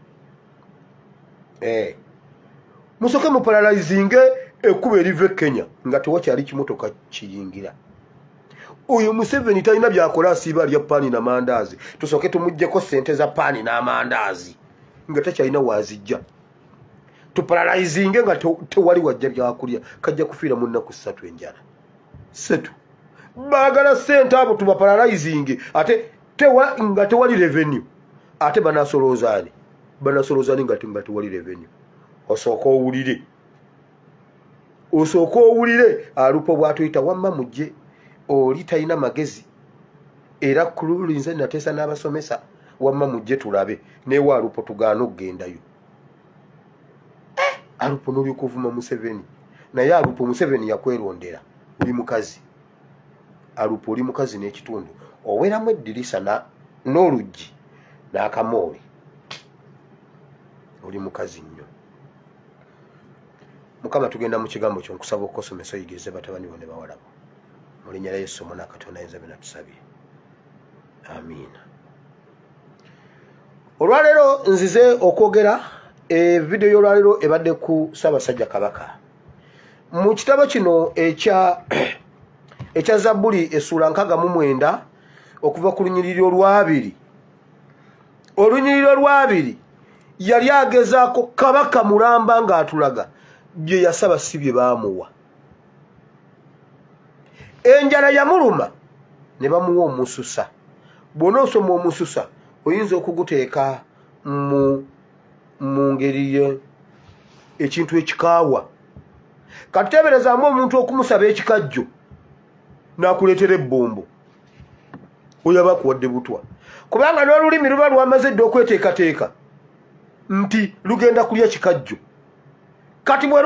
Speaker 1: musoke mu paralaizinge ekkuba erive Kenya nga tewakyali kimotoka kiyingira oyo Museveni talina byakola asiiba alya paani n'amandaazi tusooke tumuggyeko ssente za paani n'amandaazi nga takyalina waazijja tuparalaizinge nga tewali wajja byakulya kajja kufiira mu nnaku 3 enjala 3 baagala ssente abo tubaparalaizinge ate nga tewali revenue ate banasolozaani nga tewali revenue osooka owulire alupo bw'atuyita wamma mujje oli talina magezi era kululinze nateesa n'abasomesa wamma mujje tulabe neewa alupo tugaana okugendayo alupo n'olyoka ovuma Museveni naye alupo Museveni yakwerondera oli mukazi alupo oli mukazi n'ekitundu oweramu eddirisa n'oluggi n'akamooli oli mukazi nnyo Mukama tugenda mu kigambo kyo nkusaba okukosomesa oyigirize batabani bo ne bawala bo mu linnya lya Yesu Omwana Katonda ayinza byonna tusabye amiina. Olwaleero nzize okwogera vidiyo y'olwaleero ebadde ku Ssaabasajja Kabaka mu kitabo kino ekya Zabbuli essula 69 okuva ku lunyiriri olwabiri. Olunyiriri olwabiri yali agezaako Kabaka mulamba ng'atulaga bye yasaba si bye baamuwa. Enjala yamuluma ne bamuwa omususa. Bw'onoosoma omususa oyinza okuguteeka mu ngeri ekintu ekikaawa. Kati teeberezaamu omuntu okumusaba ekikajjo n'akuleetera ebbombo oyo aba akuwadde butwa, kubanga n'olulimi luba lwamaze dde okweteekateeka nti lugenda kulya kikajjo. Kati bwe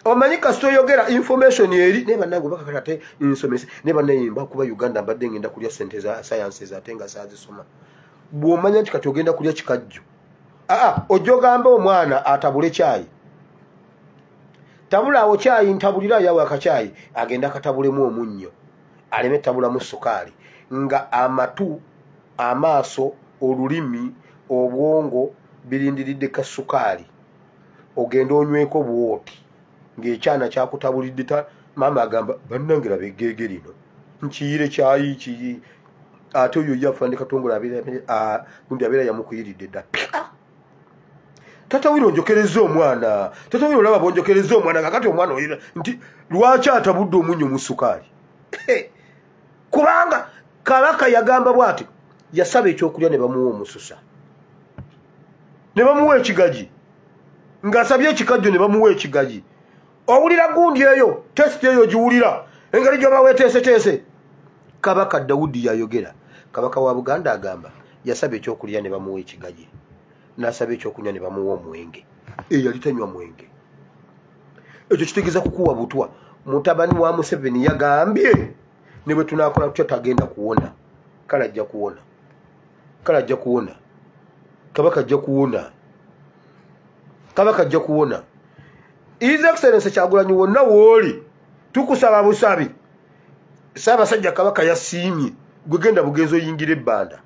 Speaker 1: omanyi kasita oyogera information eri ne bannange bakakata ate nsomese ne bannayimba kuba Uganda mbadde ngenda kulya ssente za sciences ate nga saazisoma. Bw'omanya nti kati ogenda kulya kikajjo ojja ogamba omwana atabule kyayi, tabula awo kyayi ntabulira yawe akakyayi agenda katabulemu omunnyo aleme tabulamu sukaali nga amatu amaaso olulimi obwongo birindiridde ka sukaali ogenda onyweko bwoti ng'ekyana kyakutabulidde maama agamba bannange laba eggeege lino nkiyire kyayi kiyi ate oyo yafa ne Katongola gundi abeera yamukuyiridde dda tata wiro njokereza omwana tata wiro laba bonjokereza omwana kakati omwana oyira nti lwaki atabudde omunnyo mu sukaali kubanga Kabaka yagamba bw'ati yasaba ekyokulya ne bamuwa omususa ne bamuwa ekigaji ng'asabye ekikajjo ne bamuwa ekigaji. Owulira gundi eyo tesiti eyo giwulira engeri gy'oba weeteeseteese. Kabaka Dawudi yayogera. Kabaka wa Buganda agamba yasaba ekyokulya ne bamuwa ekigaji n'asaba ekyokunywa ne bamuwa omwenge. Yali tanywa mwenge. Ekyo kitegeeza kukuwa butwa mutabani wa Museveni yagambye ne bwe tunakola tutya tagenda kuwona. Kala ajja kuwona. Kala ajja kuwona. Kabaka ajja kuwona. Kabaka ajja kuwona. His Excellency Kyagulanyi wonna wooli tukusaba busabi. Ssaabasajja Kabaka yasiimye gwegenda bugenzo yingira ebbanda.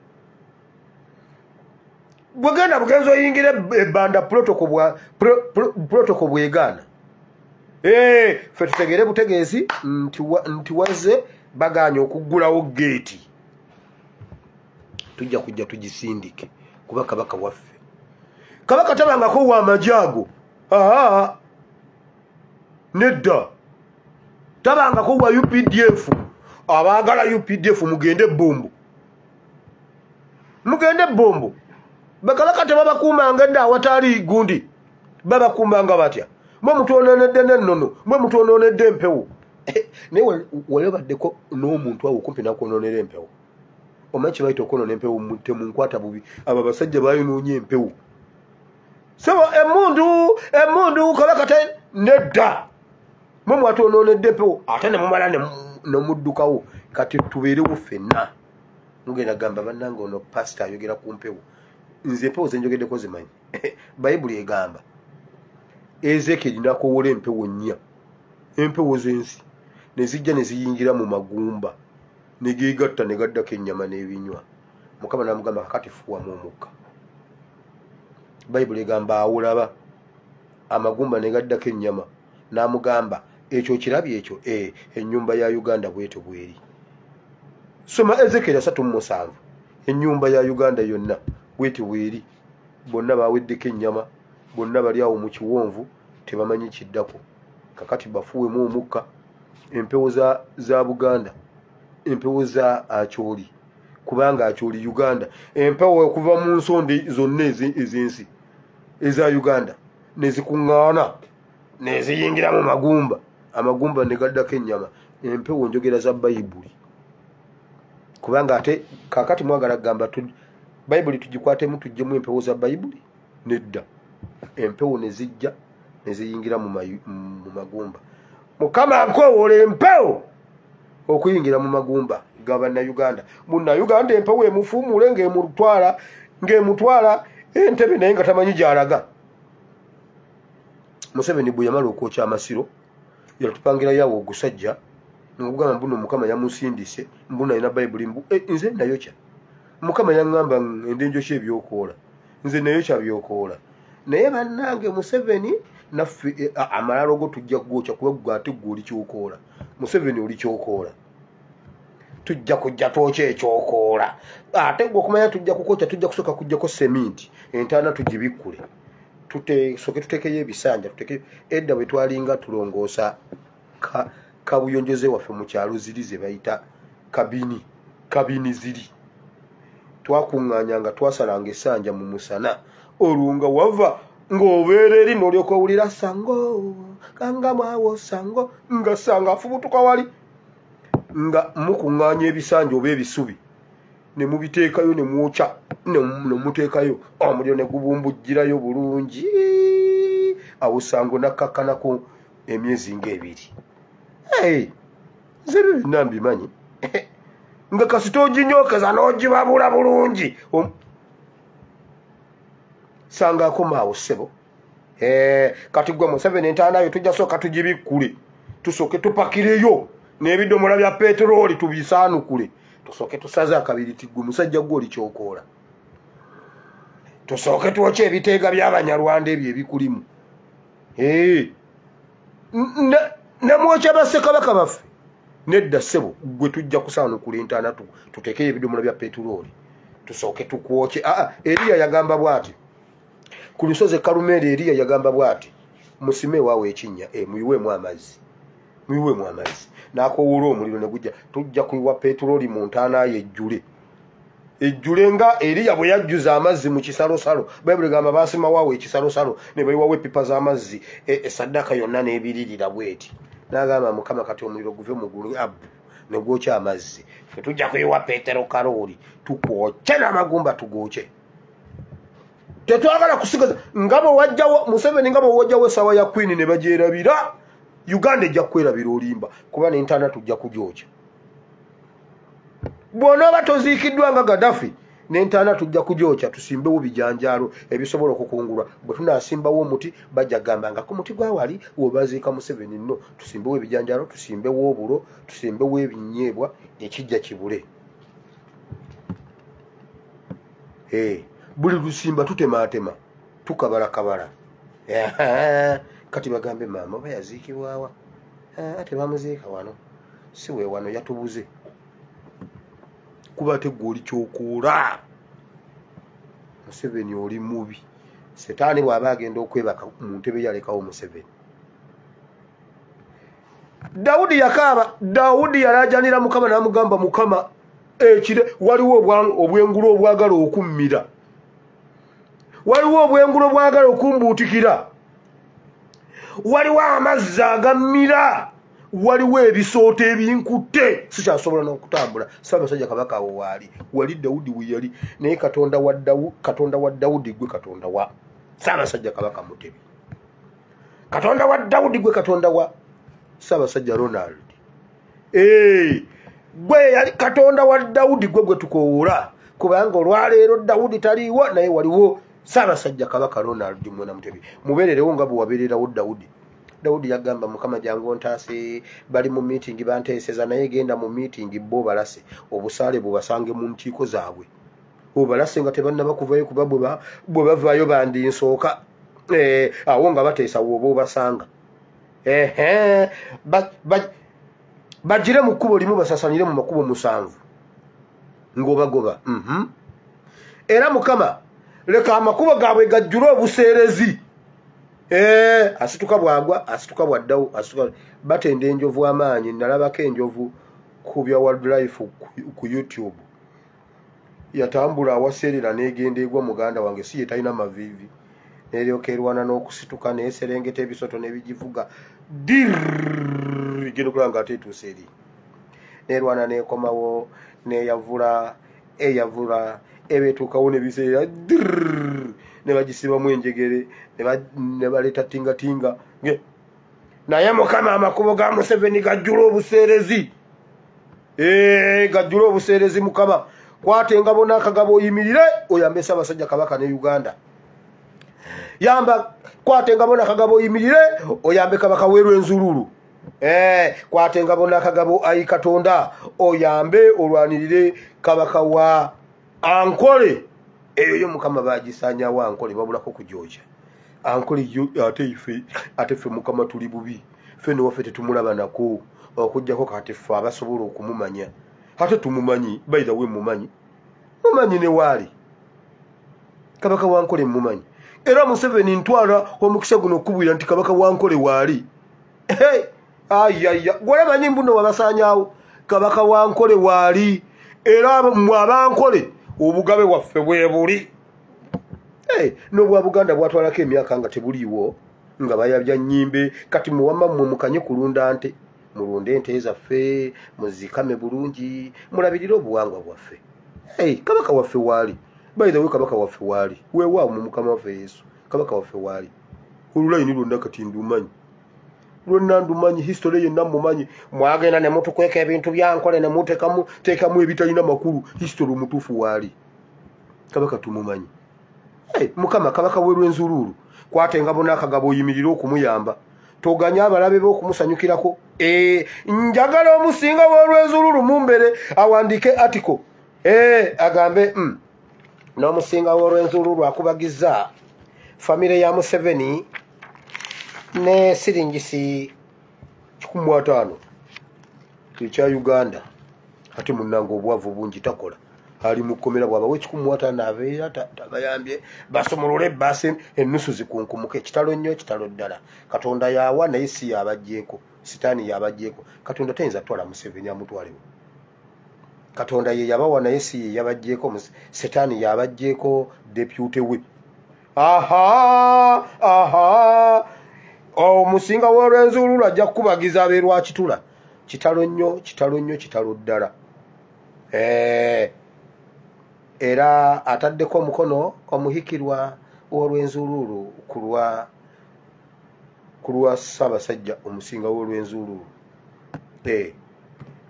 Speaker 1: Gwegenda bugenzo yingira ebbanda protocol bwegaana. Ffe tutegere butegeezi nti wazze baganye okuggulawo geeti. Tujja kujja tugisindike kuba Kabaka waffe. Kabaka tabangako wa amajaago. Nedda. Tabangako wa UPDF. Abaagala UPDF mugende bombo. Mugende bombo. Bakabaka tebabakuumanga edda awatali gundi. Babakuumanga batya. Mwe mutuononedde n'ennono. Mwe mutuononedde empewo. Naye walebaddeko n'omuntu awo kumpi nakwononera empewo. Omanyi kye bayita okwonona empewo temunkwata bubi. Abo abasajja bayonoonye empewo. So emundu Kabaka nedda. Mwe mwatuononedde empewo. Ate ne mumala nemuddukawo. Kati tubeerewo ffenna. Mugenda gamba bannange ono pastor ayogera ku mpewo. Nze empewo ze njogeddeko zimanyi. Bayibuli egamba Ezekiel nakowola empewo nnya. Empewo z'ensi ne zijja ne ziyingira mu magumba ne geegatta ne gaddako ennyama n'ebinywa. Mukama n'amugamba kakati fuwamu omukka. Bayibuli egamba awulaba amagumba ne gaddako ennyama n'amugamba ekyo kirabye ekyo ennyumba ya Uganda bwetyo bweri. Soma Ezekiel 3:7. Ennyumba ya Uganda yonna bwetyo bweri. Bonna baweddeko ennyama, bonna bali awo mu kiwonvu tebamanyi kiddako. Kakati bafuwemu omukka. Empewo za Buganda, empewo za Acholi, kubanga Acholi Uganda, empewo okuva mu nsonde zonna ez'ensi eza Uganda ne zikuŋŋaana ne ziyingira mu magumba. Amagumba ne gaddako ennyama. Empewo njogera za Bayibuli. Kubanga ate kakati mwagala gamba Bayibuli tugikwatemu tujjemu empewo za Bayibuli. Nedda. Empewo ne zijja ne ziyingira mu magumba. Mukama akowola empewo okuyingira mu magumba g'abanna Uganda. Munna Uganda empewo emufuumule ng'emutwala Entebbe naye nga tamanyi gy'alaga. Museveni bwe yamala okwokya amasiro yatupangira yawo ogusajja ngugamba mbuno Mukama yamusindise mbuno alina Bayibuli nze nayokya. Mukama yaŋŋamba endenjokya ebyokoola. Nze nayokya byokoola. Naye bannange Museveni naffe amalalo go tujja gwokya kuba gwe ate gwe oli kyokoola. Museveni oli kyokoola. Tujja kujja twokya ekyokoola. Ate gwe okumanya tujja kukwokya tujja kusooka kujjako seminti entaana tugibikkule. Soke tutekeyo ebisanja edda bwe twalinga tulongoosa kabuyonjoze waffe mu kyalo ziri ze bayita kabini ziri. Twakuŋŋaanyanga twasalanga essanja mu musana olwo nga wava ng'obeera eri n'olyoka owulira sango kanga mwawo sango nga sanga afubutuka wali nga mukuŋŋaanya ebisanja oba ebisubi ne mubiteekayo ne mwokya ne muteekayo omuliro ne gubumbujjirayo bulungi awo sango nakkakkanako emyezi ng'ebiri. Nze ebyo byonna mbimanyi nga kasita oginyookeza n'ogibabula bulungi sanga akoma awo ssebo. Kati gwe Museveni entaanayo tujja sooka tugibikkule tusooke tupakireyo n'ebidomola bya peteroli tubisaanukule tusooke tusaze akabiri tigwe musajja gwe oli kyokoola. Tusooke twokye ebiteega by'Abanyarwanda ebyo ebikulimu. Namwokya bassekabaka baffe nedda ssebo gwe tujja kusaanukula entaana tuteekeyo ebidomola bya peteroli tusooke tukwokye. Eriya yagamba bw'ati ku lusozi Kalumeeri. Eriya yagamba bw'ati musime waawe ekinnya muyiweemu amazzi n'akowoola omuliro ne gujja. Tujja kuyiwa peteroli mu ntaana ye ejjule nga Eriya bwe yajjuza amazzi mu kisalosalo. Bayibuli gamba baasima waawe ekisalosalo ne bayiwawo epipa z'amazzi esaddaaka yonna n'ebiririra bweti. N'agamba Mukama kati omuliro guve mu ggulu ne gwokya amazzi. Ffe tujja kuyiwa petero kalooli tukwokye n'amagumba tugokye. Tetwagala kusigaza nga bwe wajjawo Museveni nga bwe wajjawo essaawa ya Queen ne bagyerabira Uganda ejja kwerabira olimba kuba ne internet ujja kujoja. Bw'onooba toziikiddwa nga Gaddafi ne internet ujja kujoja tusimbewo bijanjaalo ebisobola okukungulwa. Bwe tunaasimbawo omuti bajja gamba nga ku muti gwa wali wobaziika Museveni nno tusimbewo ebijanjaalo tusimbewo obulo tusimbewo ebinyeebwa ekijja kibule. Buli lusimba tutemaatema tukabalakabala. Kati bagambe maama oba yaziikibwawa ate bamuziika wano si we wano yatubuze kuba ate gwe oli kyokoola. Museveni oli mubi. Setaani bw'aba agenda okwebaka mu ntebe yalekawo Museveni. Dawudi yakaaba. Dawudi yalajanira Mukama n'amugamba Mukama ekire waliwo obwengulu obwagala okummira. Waliwo obwengulu obwagala okumbuutikira. Waliwo amazzi agammira. Waliwo ebisooto ebinkutte sikyasobola n'okutambula. Ssaabasajja Kabaka awo waali wali Dawudi we yali naye Katonda wa Dawudi gwe Katonda wa Ssaabasajja Kabaka Mutebi. Katonda wa Dawudi gwe Katonda wa Ssaabasajja Ronald. Gwe yali Katonda wa Dawudi gwe tukowoola kubanga olwaleero Dawudi taliiwo naye waliwo Ssaabasajja Kabaka Ronald Mwena Mutebi. Mubeererewo nga bwe wabeererawo Dawudi. Dawudi yagamba Mukama jangu ntaase bali mu meeting banteeseza naye genda mu meeting bo balase obusaale bubasange mu ntiiko zaabwe. Obalase nga tebannaba kuvayo kuba bwe bavaayo bandinsooka awo nga bateesa woba obasanga. Bajire mu kkubo limu basasanire mu makubo 7 ng'obagoba. Era Mukama leka amakubo gaabwe gajjule obuseerezi. Asituka bwagwa asituka bwaddawo asituka batenda enjovu amaanyi. Nalabako enjovu ku bya wildlife ku YouTube yatambula awaseerera n'egenda egwa muganda wange si ye talina maviivi n'eryoka erwana n'okusituka n'eserengeta ebisoto n'ebigivuga genda okulaba nga ate etuuse eri n'erwana n'ekomawo n'eyavula ebeetuukawo n'ebiseera ne bagisibamu enjegere ne baleeta tingatinga. Naye Mukama amakubo ga Museveni gajjula obuseerezi. Gajjula obuseerezi Mukama. Kwata engabo n'akagabo oyimirire oyambe Ssaabasajja Kabaka ne Uganda. Kwata engabo n'akagabo oyimirire oyambe Kabaka w'Erwenzululu. Kwata engabo n'akagabo Ayi Katonda oyambe olwanirire Kabaka wa Ankole. Eyo Mukama bagisanyawo Ankole babulako kujoja. Ankole ate ffe Mukama tuli bubi. Ffe ne waffe tetumulaba nako okujjako kati ffe abasobola okumumanya. Ate tumumanyi by the way mumanyi ne waali Kabaka wa Ankole mumanyi. Era Museveni ntwala omukisa guno okubwira nti Kabaka wa Ankole waali. Gwole manyi mbuno wabasanyawo Kabaka wa Ankole waali. Era mu Abankole obugabe waffe bwe buli. N'obwa Buganda bwatwalako emyaka nga tebuliiwo nga bayabya nnyimbe kati muwamma mmwe mukanye kulunda nte mulunde ente zaffe muzikame bulungi mulabirire obuwangwa bwaffe. Kabaka waffe waali by the way Kabaka waffe waali weewaawo mu Mukama waffe Yesu. Kabaka waffe waali olulayini lwonna kati ndumanyi lwonna ndumanyi history yenna mumanyi. Mwagenda ne mutukweka ebintu byankole ne muteekamu ebitalina makulu. History omutuufu waali Kabaka tumumanyi. Mukama Kabaka w'Erwenzululu kwata engabo n'akagabo oyimirire okumuyamba. Toganya abalabe be okumusanyukirako. Njagala omusinga w'Erwenzululu mumbere awandike article agambe n'omusinga w'Erwenzululu akubagiza famire ya Museveni ne siringisi 15 ekya Uganda. Ate munnange obwavu bungi takola ali mukomera bwaba 15 abeera tabayambye basomolole basi ennusu zikunkumuke kitalo nnyo kitalo ddala. Katonda yawa naye si yabajjeeko sitaani yabajjeeko. Katonda tayinza twala Museveni amutwalewo. Katonda ye yabawa naye si yabajjeeko sitaani yabajjeeko deputy we. Omusinga w'Erwenzululu ajja kukubagiza abeerwa kitula kitalo nnyo kitalo ddala. Era ataddeko omukono omuhikirwa w'Erwenzululu kulwa kulwa Ssaabasajja omusinga w'olw'Enzululu.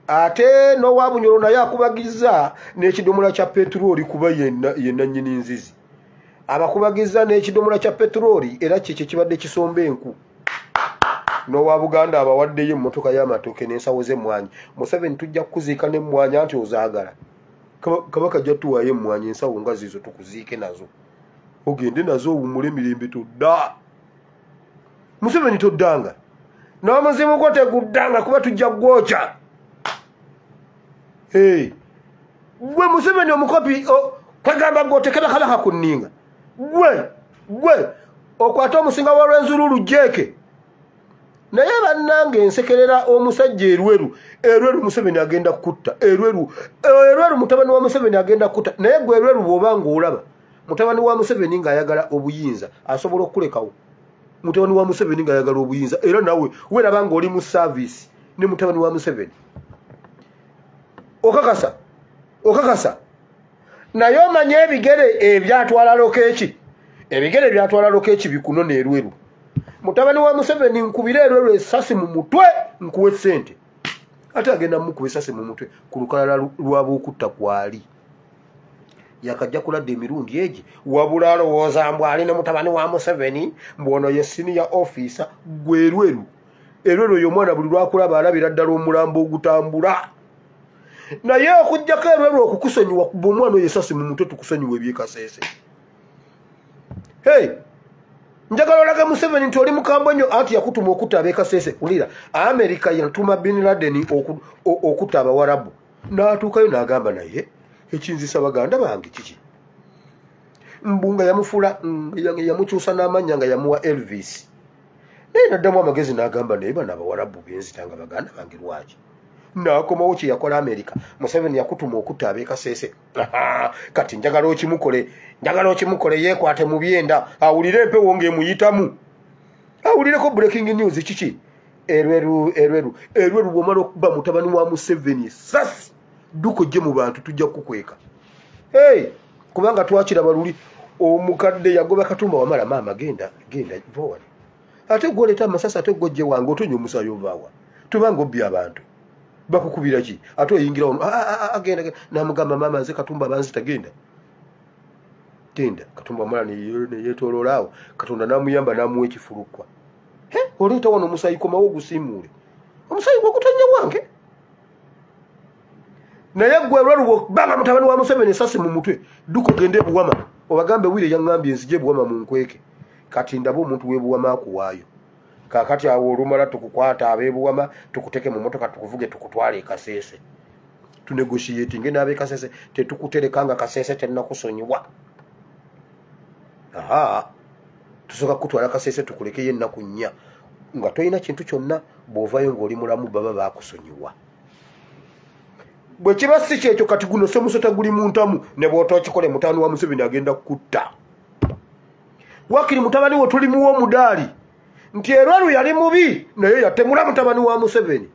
Speaker 1: Ate n'owabunyolo naye akubagiza n'ekidomola kya petulooli kuba yenna nnyini nzizi. Abakubagiza n'ekidomola kya petulooli era kyekyo kibadde kisomba enku. N'owa Buganda abawaddeyo emmotoka y'amatooke n'ensawo z'emmwanyi. Museveni tujja kukuziika n'emmwanyi anti ozaagala. Kabaka ajja tuwaayo emmwanyi ensawo nga zizo tukuziike nazo. Ogende nazo owummule emirembe todda. Museveni toddanga. N'omuzimu gwo teguddanga kuba tujja gwokya. Gwe Museveni omukopi kwegamba gw'otekera kalaka ku nninga. Gwe okwata omusinga w'olw'Enzululu jeeke. Naye bannange ensekerera omusajja erweru Museveni agenda kutta. Erweru mutabani wa Museveni agenda kutta. Naye gwe erweru bw'oba ng'olaba mutabani wa Museveni ng'ayagala obuyinza asobola okulekawo. Mutabani wa Museveni ng'ayagala obuyinza era nawe weeraba ng'oli mu service ne mutabani wa Museveni. Okakasa. Naye omanye ebigere ebyatwala Lokeki. Ebigere byatwala Lokeki bikunona erweru. Mutabani wa Museveni nkubire erweru essasi mu mutwe nkuwe ssente. Ate agenda mukuba essasi mu mutwe ku lukalala lw'ab'okutta kwali. Yakajja kuladde emirundi egi wabula alowooza mbu ali ne mutabani wa Museveni mbwono ye senior officer gwe erweru. Erweru oyo omwana buli lwakulaba alabira ddala omulambo ogutambula. Naye okujjako erweru okukusonyiwa kuba omwana oyo essasi mu mutwe tukusonyiwa ebyekasese. Njagala olage Museveni nti oli mukambwe nnyo anti yakutuma okutta ab'ekasese. Ulira Amerika yatuma Bin Laden okutta Abawarabu. N'atuukayo n'agamba naye ekinzisa baganda bange kiki? Mbunga yamufula yamukyusa n'amannya nga yamuwa Elvis. Naye n'addamu amagezi n'agamba naye bano Abawarabu benzitanga baganda bange lwaki? N'akomawo kye yakola Amerika. Museveni yakutuma okutta ab'ekasese. Kati njagala okimukole yeekwate mu byenda awulire empewo ng'emuyitamu. Awulireko breaking news kiki? Erweru bw'omala okuba mutabani wa Museveni sasi duko gye mu bantu tujja kukweka. Kubanga twakiraba luli omukadde yagoba Katumba Wamala maama genda vowa. Ate gwoleta amasasi ate gojje wange otonyo omusaayi ovaawa. Tubanga obbi abantu. Bakukubira ki? Ate oyingira ono agenda n'amugamba maama nze Katumba banzi tagenda. Genda Katumba Wamala ne yeetooloola Katonda n'amuyamba n'amuwa ekifulukwa. Oleeta wano omusaayi komawo ogusiimuule. Omusaayi gwokutonya wange. Naye gwe lwaluwo banga mutabani wa Museveni essasi mu mutwe duko gende Buwama obagambe wire yaŋŋambye nzije Buwama mu nkweke. Kati ndaba omuntu w'ebuwama akuwaayo. Kaakati awo olumala tukukwata ab'ebuwama tukuteke mu motoka tukuvuge tukutwale e Kasese. Tunegotiatinge n'ab'e Kasese tetukuterekanga Kasese tennakusonyiwa. Tusoka kutwala Kasese tukuleke yennaku nnya nga toyina kintu kyonna bw'ovaayo ng'oli mulamu baba baakusonyiwa. Bwe kiba si kyekyo kati guno semusota guli mu ntamu ne bw'otookikole mutabani wa Museveni agenda kukutta. Wakiri mutabani wo tulimuwa omudaali nti erweru yali mubi naye yatemula mutabani wa Museveni.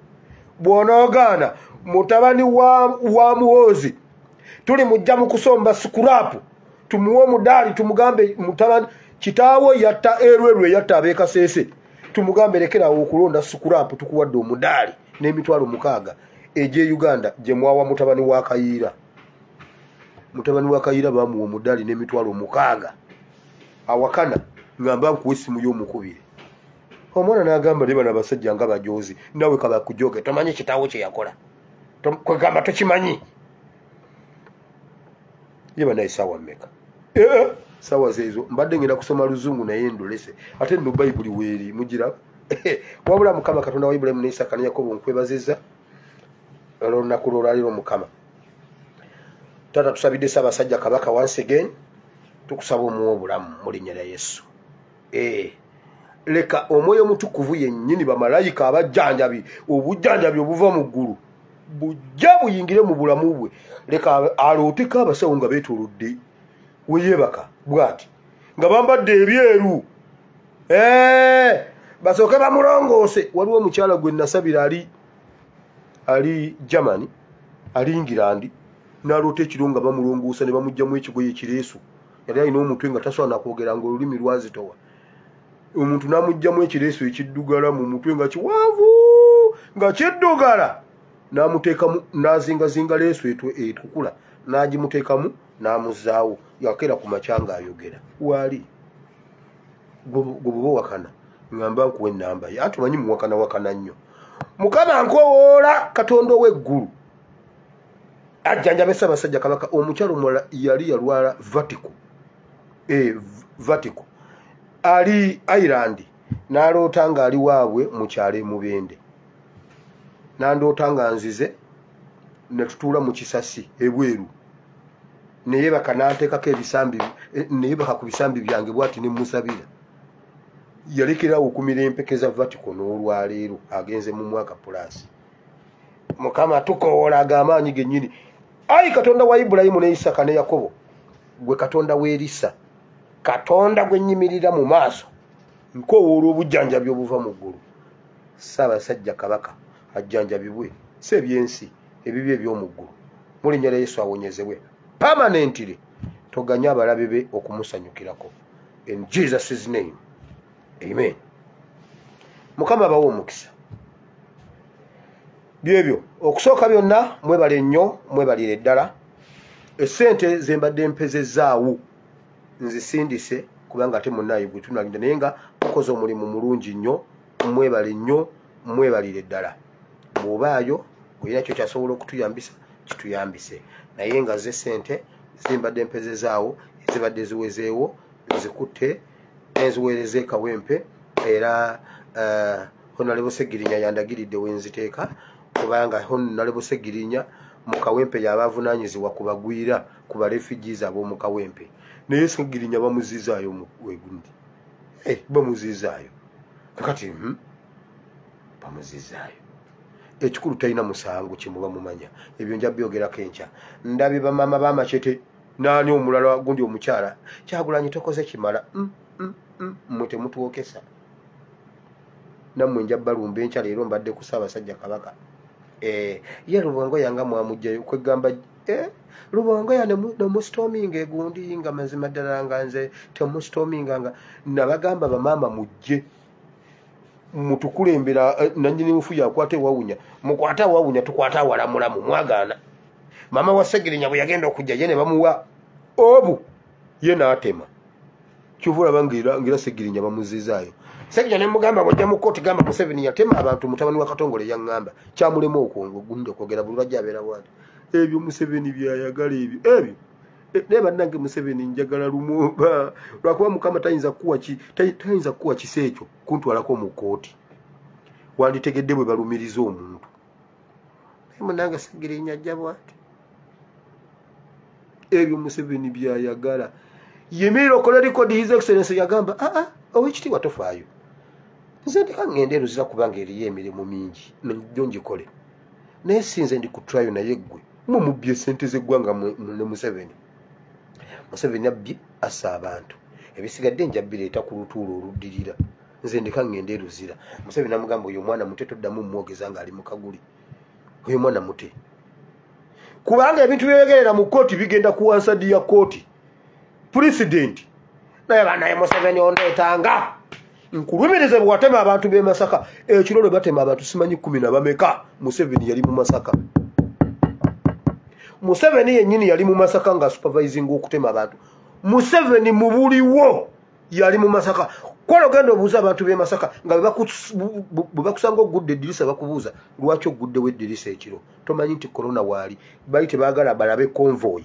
Speaker 1: Bw'onoogaana mutabani wa Muhoozi tuli mujja mu kusomba sikurapu tumuwe omudaali tumugambe mutabani kitaawo yatta erweru yatta ab'ekasese tumugambe lekerawo okulonda sikurapu tukuwadde omudaali n'emitwalo 6 eje Uganda je mwawa mutabani wa Kayiira. Mutabani wa Kayiira bamuwa omudaali n'emitwalo 6 awakana ngamba nkuwe essimu y'omukubire. Omwana n'agamba leba n'abasajja nga bajozi nawe kaba kujoge tomanyi kitaawo kye yakola kwegamba tokimanyi. Yeba naye sawa mmeka? Sawa zeezo mbadde ngenda kusoma Luzungu naye ndolese ate nno Bayibuli weeri mugira. Wabula Mukama Katonda wa Ibrahimu ne Isaaka ne Yakobo nkwebazizza olunaku lw'olwaliro Mukama. Taata tusabidde Ssaabasajja Kabaka once again tukusaba omuwa obulamu mu linnya lya Yesu. Leka omwoyo omutukuvu yennyini bamalayika abajjanjabi obujjanjabi obuva mu ggulu bujja buyingire mu bulamu bwe. Leka alooteko abasawo nga beetoolodde weyeebaka bw'ati nga bambadde ebyeru basooke bamulongoose. Waliwo omukyala gwe nasabira ali Germany ali England n'aloota ekiro nga bamulongoosa ne bamugjamu ekigoye ekireesu. Yali alina omutwe nga tasobola nakwogera ng'olulimi lwazitowa. omuntu namujjamu ekireeso ekiddugala mu mutwe nga kiwanvu nga kyeddugala namuteekamu nazingazinga leeso etukula nagimuteekamu namuzaawo yakera ku makyanga ayogera waali gwe wakana ngamba nkuwa ennamba ye atumanyi muwakana wakana nnyo Mukama nkowoola Katonda ow'eggulu ajjanjabe Ssaabasajja Kabaka omukyalo mulala yali yalwala vertigo ali Ireland n'aloota ng'ali waabwe mu kyalo Mubende n'andoota nga nzize ne tutuula mu kisasi ebweru neyebaka n'anteekako ebisambi neyebaka ku bisambi byange bw'ati ne musabira yalekerawo okumira empeke za vertigo n'olwaleero agenze mu mwaka pulaasi. Mukama tukowoola ag'amaanyi gennyini. Ayi Katonda wa Ibulayimu ne Isaka ne Yakobo, gwe Katonda w'erisa, Katonda gwe nnyimirira mu maaso, nkowoola obujjanjabi obuva mu ggulu. Ssaabasajja Kabaka ajjanjabibwe si ebyensi ebibi eby'omu ggulu. Mu linnya lya Yesu awonyezebwe permanently, toganya abalabe be okumusanyukirako. In Jesus' name. Amen. Mukama bawo omukisa. Byebyo okusooka byonna mwebale nnyo mwebalire ddala. Essente zembadde mpezezaawo nzisindise kubanga ate munnayi gwe tunalinde naye nga mukoze omulimu mulungi nnyo mwebale nnyo mwebalire ddala. Bw'obaayo olina kyo kyasobola okutuyambisa kituyambise naye nga ze ssente zimbadde mpezezaawo ezibadde ziwezeewo nzikutte enziweereze Kawempe era Honorable Segirinya yandagiridde wenziteeka kubanga Honorable Segirinya mu Kawempe yabavunaanyizibwa ku bagwira ku ba refugees ab'omu Kawempe naye Segirinya bamuzizaayo mu wegundi bamuzizaayo kakati bamuzizaayo ekikulu talina musango kimuba mumanya ebyo nja byogerako enkya ndabi bamama b'amacete naani omulala gundi omukyala Kyagulanyi tokoze kimala mmwe temutwokesa nammwe nja balumba enkya leero mbadde ku Ssaabasajja Kabaka ye Lubongo yanga mwamugjayo kwegamba Lubongo ya nemustorminga egundi nga mazima ddala nga nze temustorminga nga nabagamba bamama mujje mutukulembera nannyini mufu yakwata ewawunya mukwata awawunya tukwata awalamulamu mwagaana mama wa Segirinya bwe yagenda okujja ye ne bamuwa obu ye n'atema kyovula bangira Segirinya bamuzizaayo Segirinya ne mugamba bwajja mu kooti gamba Museveni yatema abantu mutabani wa Katongole yaŋŋamba kyamulema okwongo gundi okwogera buli lwajja abeera bwati ebyo Museveni byayagala ebyo naye bannange Museveni njagala Lumumba lwakuba Mukama tayinza kuwa kisa ekyo kuntwalako mu kooti wanditegedde bwe balumiriza omuntu naye munnange Segirinya ajja bwati ebyo Museveni byayagala yimirira okola likodi His Excellency yagamba owekitiibwa tofaayo nze ndeka ngende eruzira kubanga eriyo emirimu mingi njo ngikole naye sinze ndi ku trial naye ggwe mumubbye ssente z'eggwanga ne Museveni abbye assa abantu ebisigadde nja bireeta ku lutuulo oluddirira nze ndeka ngende eruzira Museveni amugamba oyo omwana mute toddamu mmwogeza ng'ali mu kaguli oyo mwana mute kubanga ebintu byeyogerera mu kooti bigenda ku wansadi ya kooti President naye banaye Museveni ondeetanga nkulumirize bwe watema abantu b'e Masaka ekiro lwe batema abantu simanyi 10 na bameka Museveni yali mu Masaka Museveni yennyini yali mu Masaka nga supervising okutema abantu Museveni mu buliwo yali mu Masaka kola ogenda obuuza abantu b'e Masaka nga bwe bakusanga ogudde eddirisa bakubuuza lwaki oguddewo eddirisa ekiro tomanyi nti korona waali bali tebaagala balabe convoy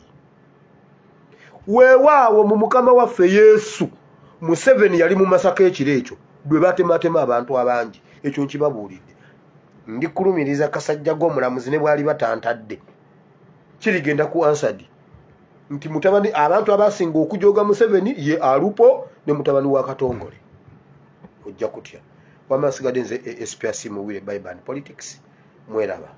Speaker 1: weewaawo mu Mukama waffe Yesu Museveni yali mu Masaka ekiro ekyo bwe batematema abantu abangi ekyo nkibabuulidde ndikulumiriza kasajja g'omulamuzi ne bwali batantadde kirigenda ku ansadi nti mutabani abantu abasinga okujooga Museveni ye alupo ne mutabani wa Katongole ojja kutya wamasigadde nze SPC muwire Bible and Politics mweraba